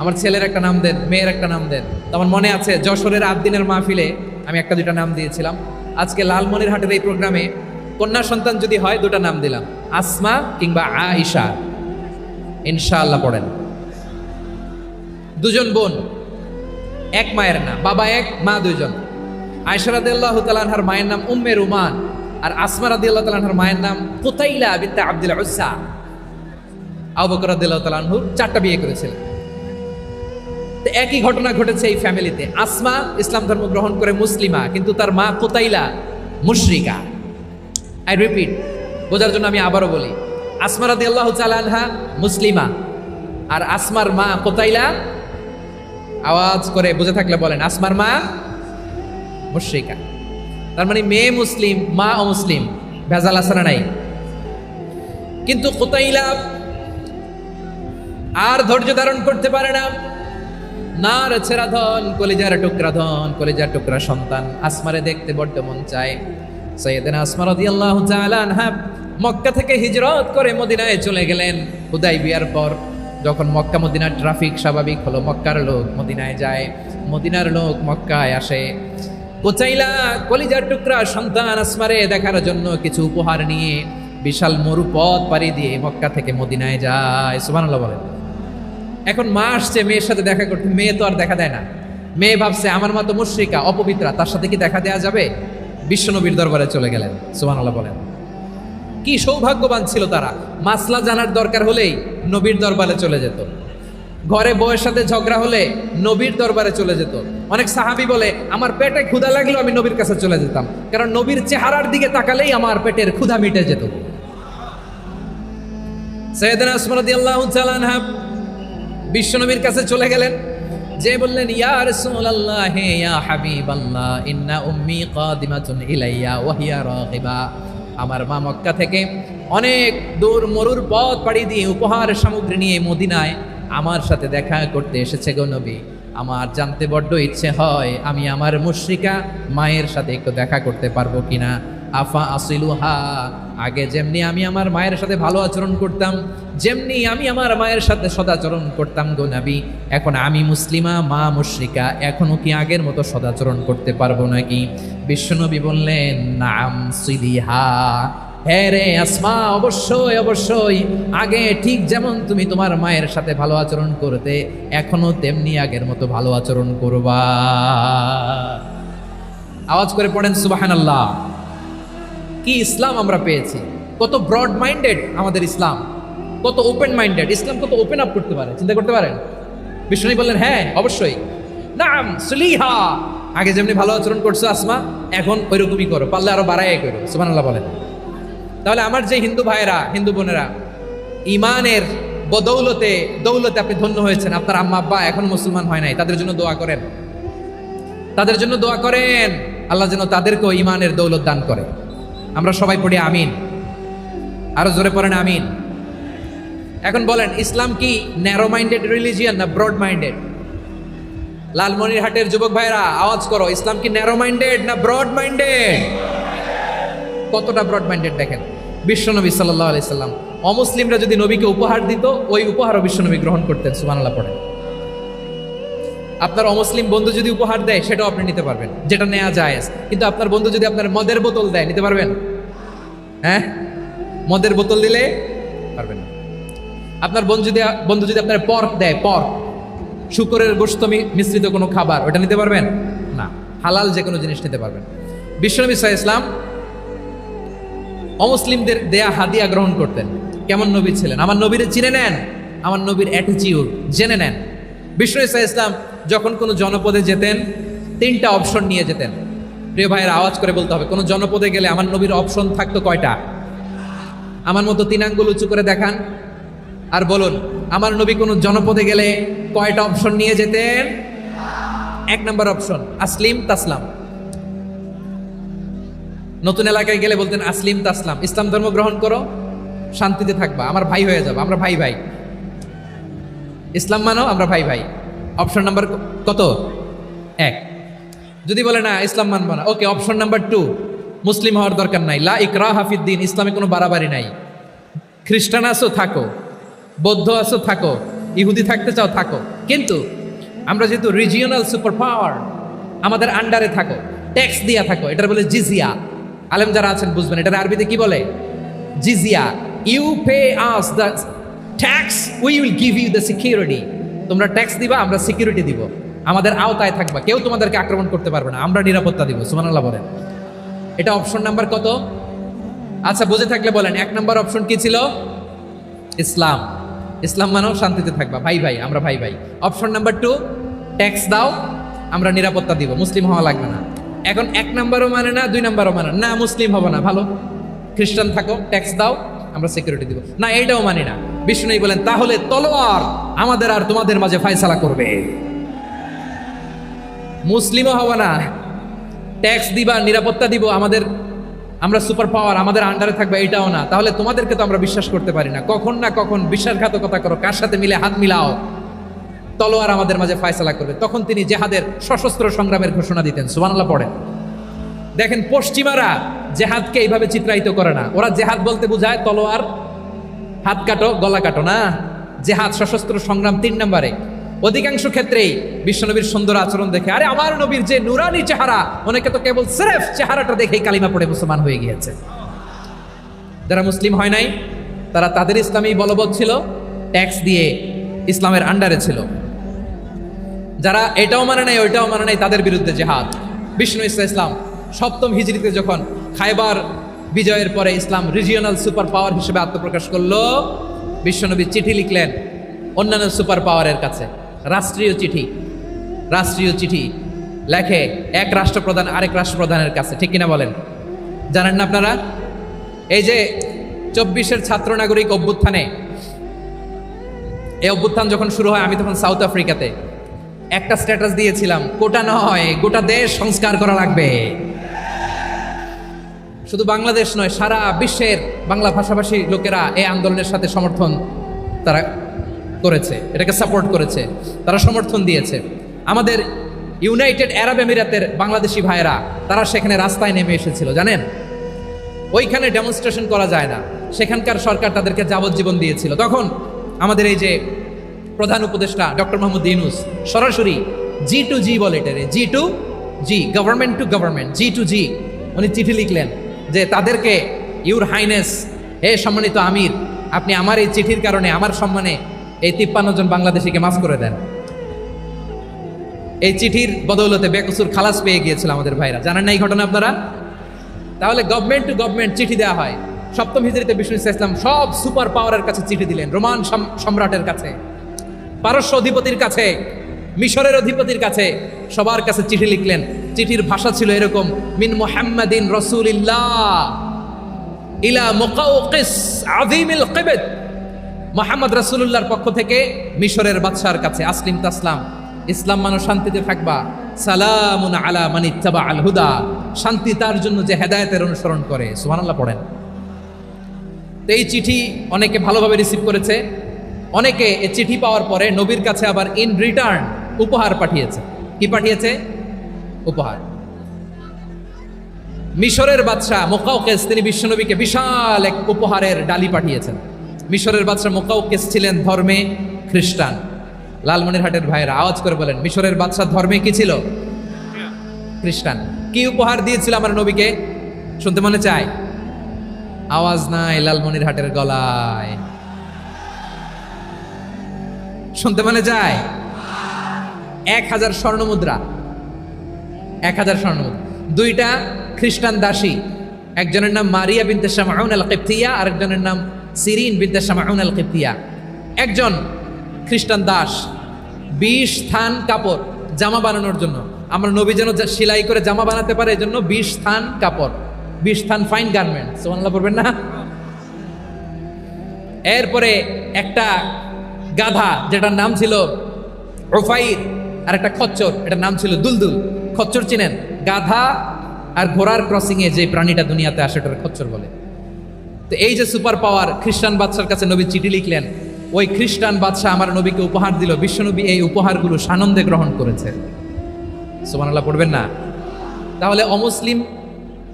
আমার ছেলের একটা নাম দেন, মেয়ের একটা নাম দেন। তো আমার মনে আছে যশোরের 8 দিনের মাহফিলে আমি 1-2টা নাম দিয়েছিলাম। আজকে লালমনিরহাটের এই প্রোগ্রামে কন্যা সন্তান যদি হয় 2টা নাম দিলাম, আসমা কিংবা আয়েশা। ইনশাআল্লাহ পড়েন। দুজন বোন, এক মায়ের নাম, বাবা এক মা দুইজন। আয়েশা রাদিয়াল্লাহু তাআলা আনহার মায়ের নাম উম্মে রুমান, আর আসমা রাদিয়াল্লাহু তাআলা আনহার মায়ের নাম কুতাইলা বিনতে আব্দুল উজ্জা। আবু বকর রাদিয়াল্লাহু তাআলা আনহু 4টা বিয়ে করেছিলেন। তো একই ঘটনা ঘটেছে এই ফ্যামিলিতে। আসমা ইসলাম ধর্ম গ্রহণ করে মুসলিমা, কিন্তু তার মা কুতাইলা মুশরিকা। আই রিপিট, বোঝার জন্য আমি আবারও বলি, আসমা রাদিয়াল্লাহু তাআলা আনহা মুসলিমা, আর আসমার মা কুতাইলা, আওয়াজ করে বুঝে থাকলে বলেন, আসমার মা মুশরিকা। তার মানে মেয়ে মুসলিম, মা অমুসলিম, ভেজাল আছে না নাই? কিন্তু কুতাইলা আর ধৈর্য ধারণ করতে পারে না। নার ছেঁড়া ধন, কলিজার টুকরা ধন, কলিজার টুকরা সন্তান আসমারে দেখতে বড্ড মন চায়। সাইয়েদনা আসমা রাদিয়াল্লাহু তাআলা আনহা মক্কা থেকে হিজরত করে মদিনায় চলে গেলেন হুদাইবিয়ার পর। যখন মক্কা মদিনার ট্রাফিক স্বাভাবিক হলো, মক্কার লোক মদিনায় যায়, মদিনার লোক মক্কায় আসে। কুতাইলা কলিজার টুকরা সন্তান আসমারে দেখার জন্য কিছু উপহার নিয়ে বিশাল মরুপথ পাড়ি দিয়ে মক্কা থেকে মদিনায় যায়। সুবহানাল্লাহ বলেন। এখন মা আসছে মেয়ের সাথে দেখা করতে, মেয়ে তো আর দেখা দেয় না। মেয়ে ভাবছে আমার মা তো মুশরিকা, অপবিত্রা, তার সাথে কি দেখা দেয়া যাবে? বিশ্বনবীর দরবারে চলে গেলেন। সুবহানাল্লাহ বলেন। কি সৌভাগ্যবান ছিল তারা, মাসলা জানার দরকার হলেই নবীর দরবারে চলে যেত। ঘরে বউয়ের সাথে ঝগড়া হলে নবীর দরবারে চলে যেত। অনেক সাহাবী বলে আমার পেটে ক্ষুধা লাগলেও আমি নবীর কাছে চলে যেতাম, কারণ নবীর চেহারার দিকে তাকালেই আমার পেটের ক্ষুধা মিটে যেত। সাইয়েদনা উসমান রাদিয়াল্লাহু তাআলা আনহু বিশ্বনবীর কাছে চলে গেলেন, যে বললেন ইয়া রাসূলুল্লাহ ইয়া হাবিবাল্লাহ ইন্না উম্মি কাদিমাতুন ইলাইয়া ওয়া হিয়া রাগিবা। আমার মা মক্কা থেকে অনেক দূর মরুর পথ পাড়ি দিয়ে উপহার সামগ্রী নিয়ে মদিনায় আমার সাথে দেখা করতে এসেছে গো নবী। আমার জানতে বড্ড ইচ্ছে হয় আমি আমার মুশরিকা মায়ের সাথে একটু দেখা করতে পারবো কিনা। আফা আসিলুহা, আগে যেমনি আমি আমার মায়ের সাথে ভালো আচরণ করতাম, যেমনি আমি আমার মায়ের সাথে সদাচরণ করতাম গো নবী, এখন আমি মুসলিমা মা মুশরিকা, এখনো কি আগের মতো সদাচরণ করতে পারবো নাকি? বিশ্বনবী বললেন নাম সিলিহা, হ্যাঁ রে আসমা, অবশ্যই অবশ্যই, আগে ঠিক যেমন তুমি তোমার মায়ের সাথে ভালো আচরণ করতে এখনো তেমনি আগের মতো ভালো আচরণ করবা। আওয়াজ করে পড়েন সুবহানাল্লাহ। কি ইসলাম আমরা পেয়েছি! কত ব্রড মাইন্ডেড আমাদের ইসলাম, কত ওপেন মাইন্ডেড ইসলাম, কত ওপেন আপ করতে পারে, চিন্তা করতে পারেন। বিষ্ণু বললেন হ্যাঁ অবশ্যই, নাম সুলিহা, আগে যেমনি ভালো আচরণ করছো আসমা এখন ওইরকমই করো, পারলে আরো বাড়াই করো। সুবহানাল্লাহ বলেন। তাহলে আমার যে হিন্দু ভাইয়েরা, হিন্দু বোনেরা, ইমানের বদৌলতে দৌলতে আপনি ধন্য হয়েছেন, আপনার আম্মা আব্বা এখন মুসলমান হয় নাই, তাদের জন্য দোয়া করেন, তাদের জন্য দোয়া করেন, আল্লাহ যেন তাদেরকেও ইমানের দৌলত দান করে। আমরা সবাই পড়ি আমিন, আরো জোরে পড়েন আমিন। এখন বলেন ইসলাম কি ন্যারো মাইন্ডেড রিলিজিয়ান না ব্রড মাইন্ডেড? লালমনিরহাটের যুবক ভাইরা আওয়াজ করো, ইসলাম কি ন্যারো মাইন্ডেড না ব্রড মাইন্ডেড? কতটা ব্রড মাইন্ডেড দেখেন। বিশ্বনবী সাল্লাল্লাহু আলাইহি সাল্লাম অমুসলিমরা যদি নবীকে উপহার দিত, ওই উপহারও বিশ্বনবী গ্রহণ করতেন। সুবহানাল্লাহ পড়েন। আপনার অমুসলিম বন্ধু যদি উপহার দেয় সেটাও আপনি নিতে পারবেন, যেটা নেওয়া যায়। কিন্তু আপনার বন্ধু যদি আপনার মদের বোতল দেয়, নিতে পারবেন? হ্যাঁ, মদের বোতল দিলে পারবেন না। আপনার বন্ধু যদি আপনার পর্ক দেয়, পর্ক, শুকরের গোশত মিশ্রিত কোনো খাবার, ওটা নিতে পারবেন না। হালাল যে কোনো জিনিস নিতে পারবেন। বিশ্বনবী সাল্লাল্লাহু আলাইহি ওয়াসাল্লাম অমুসলিমদের দেয়া হাদিয়া গ্রহণ করতেন। কেমন নবী ছিলেন! আমার নবীরে চিনে নেন, আমার নবীর অ্যাটিটিউড জেনে নেন। বিশ্বনবী সাল্লাল্লাহু আলাইহি ওয়াসাল্লাম যখন কোনো জনপদে যেতেন, 3টা অপশন নিয়ে যেতেন। প্রিয় ভাইয়েরা আওয়াজ করে বলতে হবে, কোনো জনপদে গেলে আমার নবীর অপশন থাকতো কয়টা? আমার মতো 3 আঙ্গুল উঁচু করে দেখান আর বলুন, আমার নবী কোনো জনপদে গেলে কয়টা অপশন নিয়ে যেতেন? 1 নম্বর অপশন আসলিম তাসলাম। নতুন এলাকায় গেলে বলতেন আসলিম তাসলাম, ইসলাম ধর্ম গ্রহণ করো, শান্তিতে থাকবা, আমার ভাই হয়ে যাবো, আমরা ভাই ভাই, ইসলাম মানো, আমরা ভাই ভাই। অপশন নাম্বার কত? 1। যদি বলে না ইসলাম মানবো না, ওকে, অপশন নাম্বার 2, মুসলিম হওয়ার দরকার নাই, লা ইকরাহা ফিদ্দিন, ইসলামে কোনো বাড়াবাড়ি নাই। খ্রিস্টান আছো থাকো, বৌদ্ধ আছো থাকো, ইহুদি থাকতে চাও থাকো, কিন্তু আমরা যেহেতু রিজিওনাল সুপার পাওয়ার, আমাদের আন্ডারে থাকো, ট্যাক্স দিয়া থাকো, এটার বলে জিজিয়া। আলেম যারা আছেন বুঝবেন, এটার আরবিতে কি বলে? জিজিয়া। You pay us the tax, we will give you the security. তোমরা ট্যাক্স দিবা, আমরা সিকিউরিটি দিব, আমাদের আওতায় থাকবা, কেউ তোমাদেরকে আক্রমণ করতে পারবে না, আমরা নিরাপত্তা দিব। সুবহানাল্লাহ বলেন। এটা অপশন নাম্বার কত? আচ্ছা, বুঝে থাকলে বলেন 1 নম্বর অপশন কি ছিল? ইসলাম। ইসলাম মানো, শান্তিতে থাকবা, ভাই ভাই, আমরা ভাই ভাই। অপশন নাম্বার 2, ট্যাক্স দাও, আমরা নিরাপত্তা দিব, মুসলিম হওয়া লাগবে না। এখন 1 নম্বরও মানে না, 2 নম্বরও মানে না, মুসলিম হবো না, ভালো খ্রিস্টান থাকো, ট্যাক্স দাও, আমরা সিকিউরিটি দিব না, এইটাও মানি না। বিষ্ণু বলেন তাহলে তলোয়ার আমাদের আর তোমাদের মাঝে ফায়সালা করবে। মুসলিমও হবো না, ট্যাক্স দিবা, নিরাপত্তা দিব, আমরা সুপার পাওয়ার, আমাদের আন্ডারে থাকবে, এটাও না। তাহলে তোমাদেরকে তো আমরা বিশ্বাস করতে পারি না, কখন না কখন বিশ্বাসঘাতকতা করো, কার সাথে মিলে হাত মিলাও, তলোয়ার আমাদের মাঝে ফায়সালা করবে। তখন তিনি জেহাদের সশস্ত্র সংগ্রামের ঘোষণা দিতেন। সুবহানাল্লাহ পড়েন। দেখেন পশ্চিমারা জেহাদকে এইভাবে চিত্রায়িত করে না, ওরা জেহাদ বলতে বোঝায় তলোয়ার, হাত কাটো, গলা কাটো না। জেহাদ সশস্ত্র সংগ্রাম 3 নম্বরে। অধিকাংশ ক্ষেত্রেই বিশ্বনবীর সুন্দর আচরণ দেখে, আরে আমার নবীর যে নুরানি চেহারা, অনেকে তো কেবল সিরেফ চেহারাটা দেখেই কালিমা পড়ে মুসলমান হয়ে গিয়েছে। যারা মুসলিম হয় নাই তারা তাদের ইসলামী বলবৎ ছিল, ট্যাক্স দিয়ে ইসলামের আন্ডারে ছিল। যারা এটাও মানে নাই ওইটাও মানে নাই, তাদের বিরুদ্ধে জেহাদ। বিষ্ণু ইসলাম 7ম হিজরিতে যখন খায়বার বিজয়ের পরে ইসলাম রিজিওনাল সুপার পাওয়ার হিসেবে আত্মপ্রকাশ করলো, বিশ্বনবী চিঠি লিখলেন অন্যান্য সুপার পাওয়ারের কাছে রাষ্ট্রীয় চিঠি লেখে এক রাষ্ট্রপ্রধান আরেক রাষ্ট্রপ্রধানের কাছে, ঠিক কিনা বলেন? জানেন না আপনারা? এই যে 24-এর ছাত্র নাগরিক অভ্যুত্থানে, এই অভ্যুত্থান যখন শুরু হয় আমি তখন সাউথ আফ্রিকাতে একটা স্ট্যাটাস দিয়েছিলাম, কোটা নয় গোটা দেশ সংস্কার করা লাগবে। শুধু বাংলাদেশ নয়, সারা বিশ্বের বাংলা ভাষাভাষী লোকেরা এই আন্দোলনের সাথে সমর্থন তারা করেছে, এটাকে সাপোর্ট করেছে, তারা সমর্থন দিয়েছে। আমাদের ইউনাইটেড আরব আমিরাতের বাংলাদেশি ভাইয়েরা তারা সেখানে রাস্তায় নেমে এসেছিল, জানেন? ওইখানে ডেমনস্ট্রেশন করা যায় না, সেখানকার সরকার তাদেরকে যাবজ্জীবন দিয়েছিল। তখন আমাদের এই যে প্রধান উপদেষ্টা ডক্টর মোহাম্মদ ইউনূস সরাসরি G2G বলে, এটারে G2G, government to government, G2G, উনি চিঠি লিখলেন যে তাদেরকে, ইউর হাইনেস, হে সম্মানিত আমির, আপনি আমার এই চিঠির কারণে আমার সম্মানে এই 53 জন বাংলাদেশিকে মাফ করে দেন। এই চিঠির বদৌলতে বেকসুর খালাস পেয়ে গিয়েছিল আমাদের ভাইরা, জানেন না এই ঘটনা আপনারা? তাহলে গভর্নমেন্ট টু গভর্নমেন্ট চিঠি দেওয়া হয়। 7ম হিজরিতে বিষ্ণু ইসলাম সব সুপার পাওয়ারের কাছে চিঠি দিলেন, রোমান সম্রাটের কাছে, পারস্য অধিপতির কাছে, মিশরের অধিপতির কাছে, সবার কাছে চিঠি লিখলেন। চিঠির ভাষা ছিল এরকম, মিন মুহাম্মাদিন রাসূলিল্লাহ ইলা মুকাওকিস আযীমিল কিবত, মুহাম্মদ রাসূলুল্লাহর পক্ষ থেকে মিশরের বাদশার কাছে, আসলিম তাসলাম, ইসলাম মানো শান্তিতে থাকবা, সালামুন আলা মান ইত্তাবা আল হুদা, শান্তি তার জন্য যে হেদায়েতের অনুসরণ করে। সুবহানাল্লাহ পড়েন। তো এই চিঠি অনেকে ভালোভাবে রিসিভ করেছে, অনেকে এই চিঠি পাওয়ার পরে নবীর কাছে আবার ইন রিটার্ন উপহার পাঠিয়েছে। কি পাঠিয়েছে? উপহার। মিশরের বাদশা মুকাওকিস তিনি বিশ্বনবীকে বিশাল এক উপহারের ডালি পাঠিয়েছেন। মিশরের বাদশা মুকাওকিস ছিলেন ধর্মে খ্রিস্টান। লালমনিরহাটের ভাইয়েরা আওয়াজ করে বলেন, মিশরের বাদশা ধর্মে কি ছিল? খ্রিস্টান। কি উপহার দিয়েছিল আমার নবীকে? শুনতে মনে চায়? আওয়াজ নাই লালমনিরহাটের গলায়, শুনতে মনে যায়? 1000 স্বর্ণমুদ্রা, 1000 স্বর্ণমুদ্রা। 2টা খ্রিস্টান দাসী, একজনের নাম মারিয়া বিনতে শামাউন আল কিবতিয়া, আরেকজনের নাম সিরিন বিনতে শামাউন আল কিবতিয়া। একজন খ্রিস্টান দাস 20 থান কাপড় জামা বানানোর জন্য, আমরা নবী যেন সেলাই করে জামা বানাতে পারে এজন্য 20 থান কাপড়, 20 থান ফাইন গার্মেন্ট, সুবহানাল্লাহ পড়বেন না? এরপরে একটা গাধা যেটার নাম ছিল উফাইর, আর একটা খচ্চর, এটার নাম ছিল দুলদুল। খচ্চর চিনেন? গাধা আর ঘোড়ার ক্রসিং এ যে প্রাণীটা দুনিয়াতে আসে ওটার খচ্চর বলে। তো এই যে সুপার পাওয়ার খ্রিস্টান বাদশার কাছে নবী চিঠি লিখলেন, ওই খ্রিস্টান বাদশা আমার নবীকে উপহার দিল। বিশ্বনবী এই উপহারগুলো সানন্দে গ্রহণ করেছে। সুবহানাল্লাহ পড়বেন না? তাহলে অমুসলিম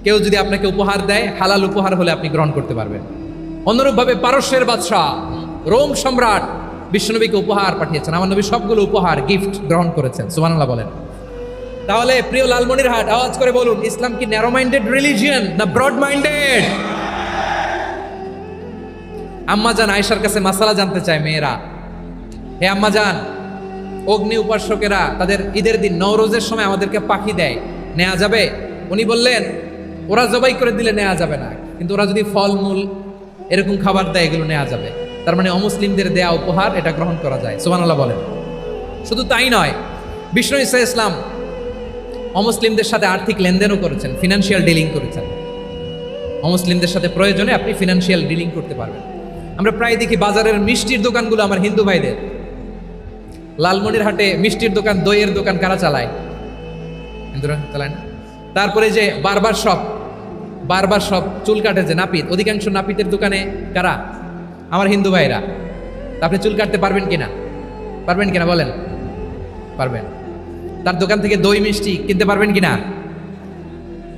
কেউ যদি আপনাকে উপহার দেয়, হালাল উপহার হলে আপনি গ্রহণ করতে পারবেন। অনুরূপভাবে পারস্যের বাদশা রোম সম্রাট বিশ্বনবীকে উপহার পাঠিয়েছেন, আমার নবী সবগুলো উপহার গিফট গ্রহণ করেছেন। সুবহানাল্লাহ বলেন। তাহলে প্রিয় লালমনিরহাট আওয়াজ করে বলুন, ইসলাম কি ন্যারো মাইন্ডেড রিলিজিয়ন না ব্রড মাইন্ডেড? আম্মাজান আয়েশার কাছে মাসালা জানতে চায় মেয়েরা, হে আম্মাজান, অগ্নি উপাসকেরা তাদের ঈদের দিন নওরোজের সময় আমাদেরকে পাখি দেয়, নেওয়া যাবে? উনি বললেন, ওরা জবাই করে দিলে নেওয়া যাবে না, কিন্তু ওরা যদি ফলমূল এরকম খাবার দেয় এগুলো নেওয়া যাবে। তার মানে অমুসলিমদের দেয়া উপহার এটা গ্রহণ করা যায়। সুবহানাল্লাহ বলেন। শুধু তাই নয়, বিষ্ণু ঈসা ইসলাম অমুসলিমদের সাথে আর্থিক লেনদেনও করেছেন, ফিনান্সিয়াল ডিলিং করেছেন। অমুসলিমদের সাথে প্রয়োজনে আপনি ফিনান্সিয়াল ডিলিং করতে পারবেন। আমরা প্রায় দেখি বাজারের মিষ্টির দোকানগুলো আমার হিন্দু ভাইদের। লালমনিরহাটে মিষ্টির দোকান, দইয়ের দোকান কারা চালায়? হিন্দুরা চালায় না? তারপরে যে বারবার শপ, চুল কাটে যে নাপিত, অধিকাংশ নাপিতের দোকানে কারা? আমার হিন্দু ভাইরা। আপনি চুল কাটতে পারবেন কিনা? পারবেন কিনা বলেন? পারবেন। তার দোকান থেকে দই মিষ্টি কিনতে পারবেন কিনা?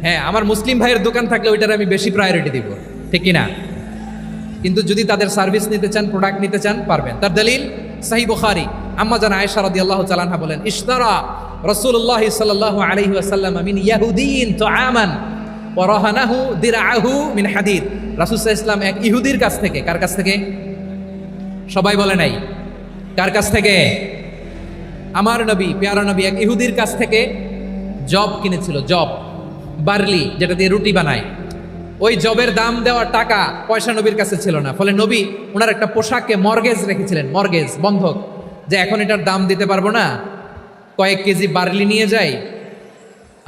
হ্যাঁ, আমার মুসলিম ভাইয়ের দোকান থাকলে ওইটার আমি বেশি প্রায়োরিটি দিব, ঠিক কিনা? কিন্তু যদি তাদের সার্ভিস নিতে চান, প্রোডাক্ট নিতে চান, পারবেন। তার দলিল সহিহ বুখারী, আম্মা জান আয়েশা রাদিয়াল্লাহু তাআলা আনহা বলেন, ইশতারা রাসূলুল্লাহ সাল্লাল্লাহু আলাইহি ওয়াসাল্লাম মিন ইয়াহুদিয়িন তুআমান ওয়া রাহানাহু দিরআহু মিন হাদিদ। রাসূল সাল্লাল্লাহু আলাইহি ওয়াসাল্লাম এক ইহুদির কাছ থেকে, কার কাছ থেকে? সবাই বলে নাই কার কাছ থেকে? আমার নবী, প্যারা নবী এক ইহুদির কাছ থেকে জব কিনেছিল, জব, বার্লি, যেটা দিয়ে রুটি বানায়। ওই জবের দাম দেওয়ার টাকা পয়সা নবীর কাছে ছিল না, ফলে নবী ওনার একটা পোশাককে মর্গেজ রেখেছিলেন, মর্গেজ বন্ধক, যে এখন এটার দাম দিতে পারবো না, কয়েক কেজি বার্লি নিয়ে যাই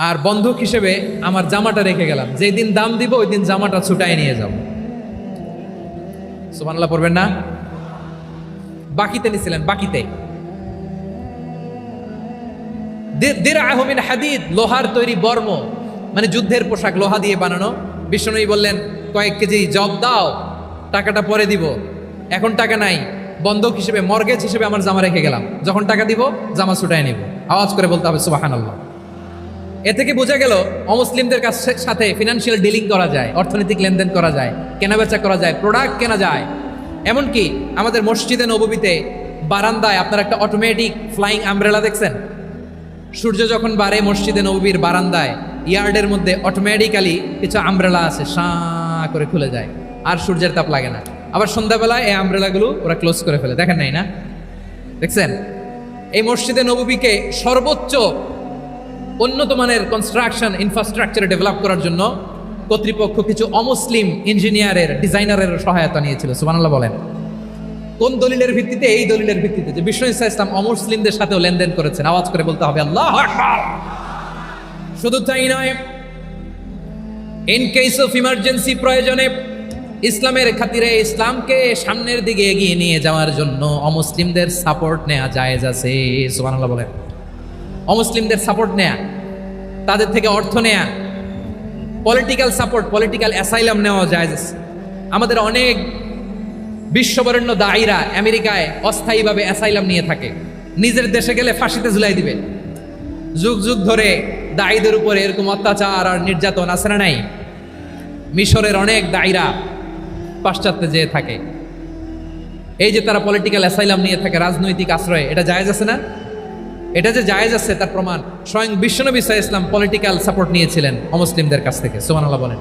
আর বন্ধক হিসেবে আমার জামাটা রেখে গেলাম, যেই দিন দাম দিব ওই দিন জামাটা ছুটাই নিয়ে যাব। সুবহানাল্লাহ পড়বেন না? বাকিতে নিছিলেন, বাকিতে। দিরআহু মিন হাদিদ, লোহার তৈরি বর্ম, মানে যুদ্ধের পোশাক, লোহা দিয়ে বানানো। বিষ্ণুনবী বললেন কয়েক কেজি জব দাও, টাকাটা পরে দিব, এখন টাকা নাই, বন্ধক হিসেবে মর্গেজ হিসেবে আমার জামা রেখে গেলাম, যখন টাকা দিব জামা ছুটাই নিব। আওয়াজ করে বলতে হবে সুবহানাল্লাহ। এ থেকে বোঝা গেল অমুসলিমদের সাথে ফিনান্সিয়াল ডিলিং করা যায়, অর্থনৈতিক লেনদেন করা যায়, কেনাবেচা করা যায়, প্রোডাক্ট কেনা যায়। এমনকি আমাদের মসজিদে নববীতে বারান্দায় আপনার একটা অটোমেটিক ফ্লাইং আমব্রেলা দেখছেন? সূর্য যখন বাড়ে মসজিদে নববীর বারান্দায় ইয়ার্ডের মধ্যে অটোমেটিক্যালি কিছু আমব্রেলা আছে, সাঁ করে খুলে যায়, আর সূর্যের তাপ লাগে না। আবার সন্ধ্যাবেলায় এই আমব্রেলাগুলো ওরা ক্লোজ করে ফেলে, দেখেন নাই না? দেখছেন? এই মসজিদে নববীকে সর্বোচ্চ উন্নত মানের কনস্ট্রাকশন ইনফ্রাস্ট্রাকচার ডেভেলপ করার জন্য কর্তৃপক্ষ কিছু অমুসলিম ইঞ্জিনিয়ারের, ডিজাইনারের সহায়তা নিয়েছিল। সুবহানাল্লাহ বলেন। কোন দলিলের ভিত্তিতে? এই দলিলের ভিত্তিতে যে বিষ্ণু ইসা ইসলাম অমুসলিমদের সাথেও লেনদেন করেছেন। আওয়াজ করে বলতে হবে আল্লাহু আকবার। শুধু তাই নয়, ইন কেস অফ ইমার্জেন্সি, প্রয়োজনে ইসলামের খাতিরে ইসলামকে সামনের দিকে এগিয়ে নিয়ে যাওয়ার জন্য অমুসলিমদের সাপোর্ট নেওয়া জায়েজ আছে। সুবহানাল্লাহ বলেন। অমুসলিমদের সাপোর্ট নেয়া, তাদের থেকে অর্থ নেয়া, পলিটিক্যাল সাপোর্ট, পলিটিক্যাল অ্যাসাইলাম নেওয়া জায়েজ আছে। আমাদের অনেক বিশ্ববরেণ্য দায়ীরা আমেরিকায় অস্থায়ীভাবে অ্যাসাইলাম নিয়ে থাকে, নিজের দেশে গেলে ফাঁসিতে ঝুলাই দিবে। যুগ যুগ ধরে দায়ীদের উপরে এরকম অত্যাচার আর নির্যাতন আছে না নাই? মিশরের অনেক দায়ীরা পাশ্চাত্যে যেয়ে থাকে, এই যে তারা পলিটিক্যাল অ্যাসাইলাম নিয়ে থাকে, রাজনৈতিক আশ্রয়, এটা জায়েজ আছে না? এটা যে জায়েজ আছে তার প্রমাণ স্বয়ং বিশ্বনবী সাল্লাল্লাহু আলাইহি ওয়াসাল্লাম পলিটিক্যাল সাপোর্ট নিয়েছিলেন অমুসলিমদের কাছ থেকে। সুবহানাল্লাহ বলেন।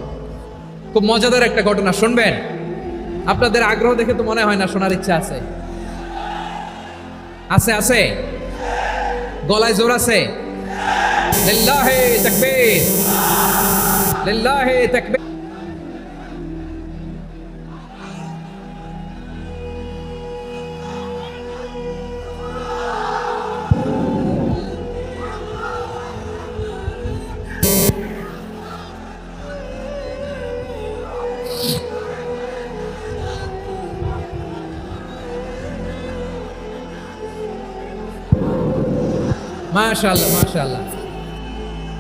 খুব মজাদার একটা ঘটনা শুনবেন, আপনাদের আগ্রহ দেখে তো মনে হয় না শোনার ইচ্ছা আছে? আছে আছে? গলায় জোর আছে? লিল্লাহি তাকবীর, লিল্লাহি তাকবীর। মাশাআল্লাহ মাশাআল্লাহ।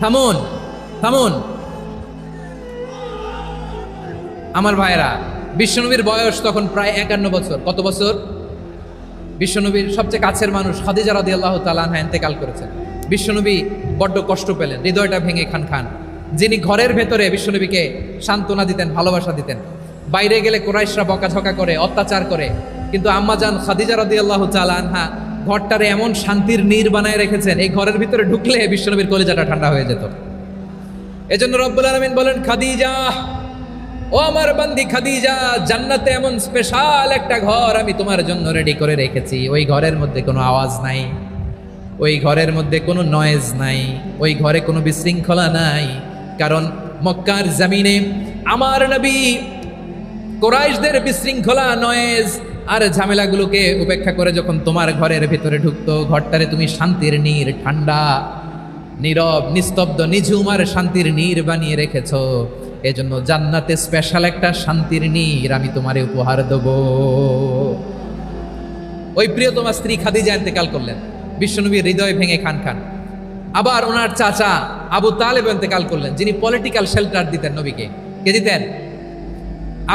থামুন থামুন আমার ভাইরা, বিশ্বনবীর বয়স তখন প্রায় 51 বছর। কত বছর? বিশ্বনবীর সবচেয়ে কাছের মানুষ খাদিজা রাদিয়াল্লাহু তাআলা আনহা ইন্তেকাল করেছেন। বিশ্বনবী বড্ড কষ্ট পেলেন, হৃদয়টা ভেঙে খান খান। যিনি ঘরের ভেতরে বিশ্বনবীকে সান্ত্বনা দিতেন, ভালোবাসা দিতেন, বাইরে গেলে কুরাইশরা বকাঝকা করে, অত্যাচার করে, কিন্তু আম্মাজান খাদিজা রাদিয়াল্লাহু তাআলা আনহা ঘরটারে এমন শান্তির নীড় বানায় রেখেছেন, এই ঘরের ভিতরে ঢুকলে বিশ্বনবীর কলিজাটা ঠান্ডা হয়ে যেত। এজন্য রব্বুল আলামিন বলেন, খাদিজা, ও আমার বান্দি খাদিজা, জান্নাতে এমন স্পেশাল একটা ঘর আমি তোমার জন্য রেডি করে রেখেছি। ওই ঘরের মধ্যে কোনো আওয়াজ নাই, ওই ঘরের মধ্যে কোনো নয়েজ নাই, ওই ঘরে কোনো বিশৃঙ্খলা নাই। কারণ মক্কার জমিনে আমার নবী কুরাইশদের বিশৃঙ্খলা, নয়েজ আর ঝামেলাগুলোকে উপেক্ষা করে যখন তোমার ঘরের ভিতরে ঢুকতো, ঘরটারে তুমি শান্তির নীড়, ঠান্ডা, নীরব, নিস্তব্ধ, নিঝুম আর শান্তির নীড় বানিয়ে রেখেছো। এজন্য জান্নাতে স্পেশাল একটা শান্তির নীড় আমি তোমারে উপহার দেব। ওই প্রিয়তমা স্ত্রী খাদিজা ইন্তেকাল করলেন, বিশ্বনবীর হৃদয় ভেঙে খান খান। আবার ওনার চাচা আবু তালেব ইন্তেকাল করলেন, যিনি পলিটিক্যাল শেল্টার দিতেন নবীকে। কে দিতেন?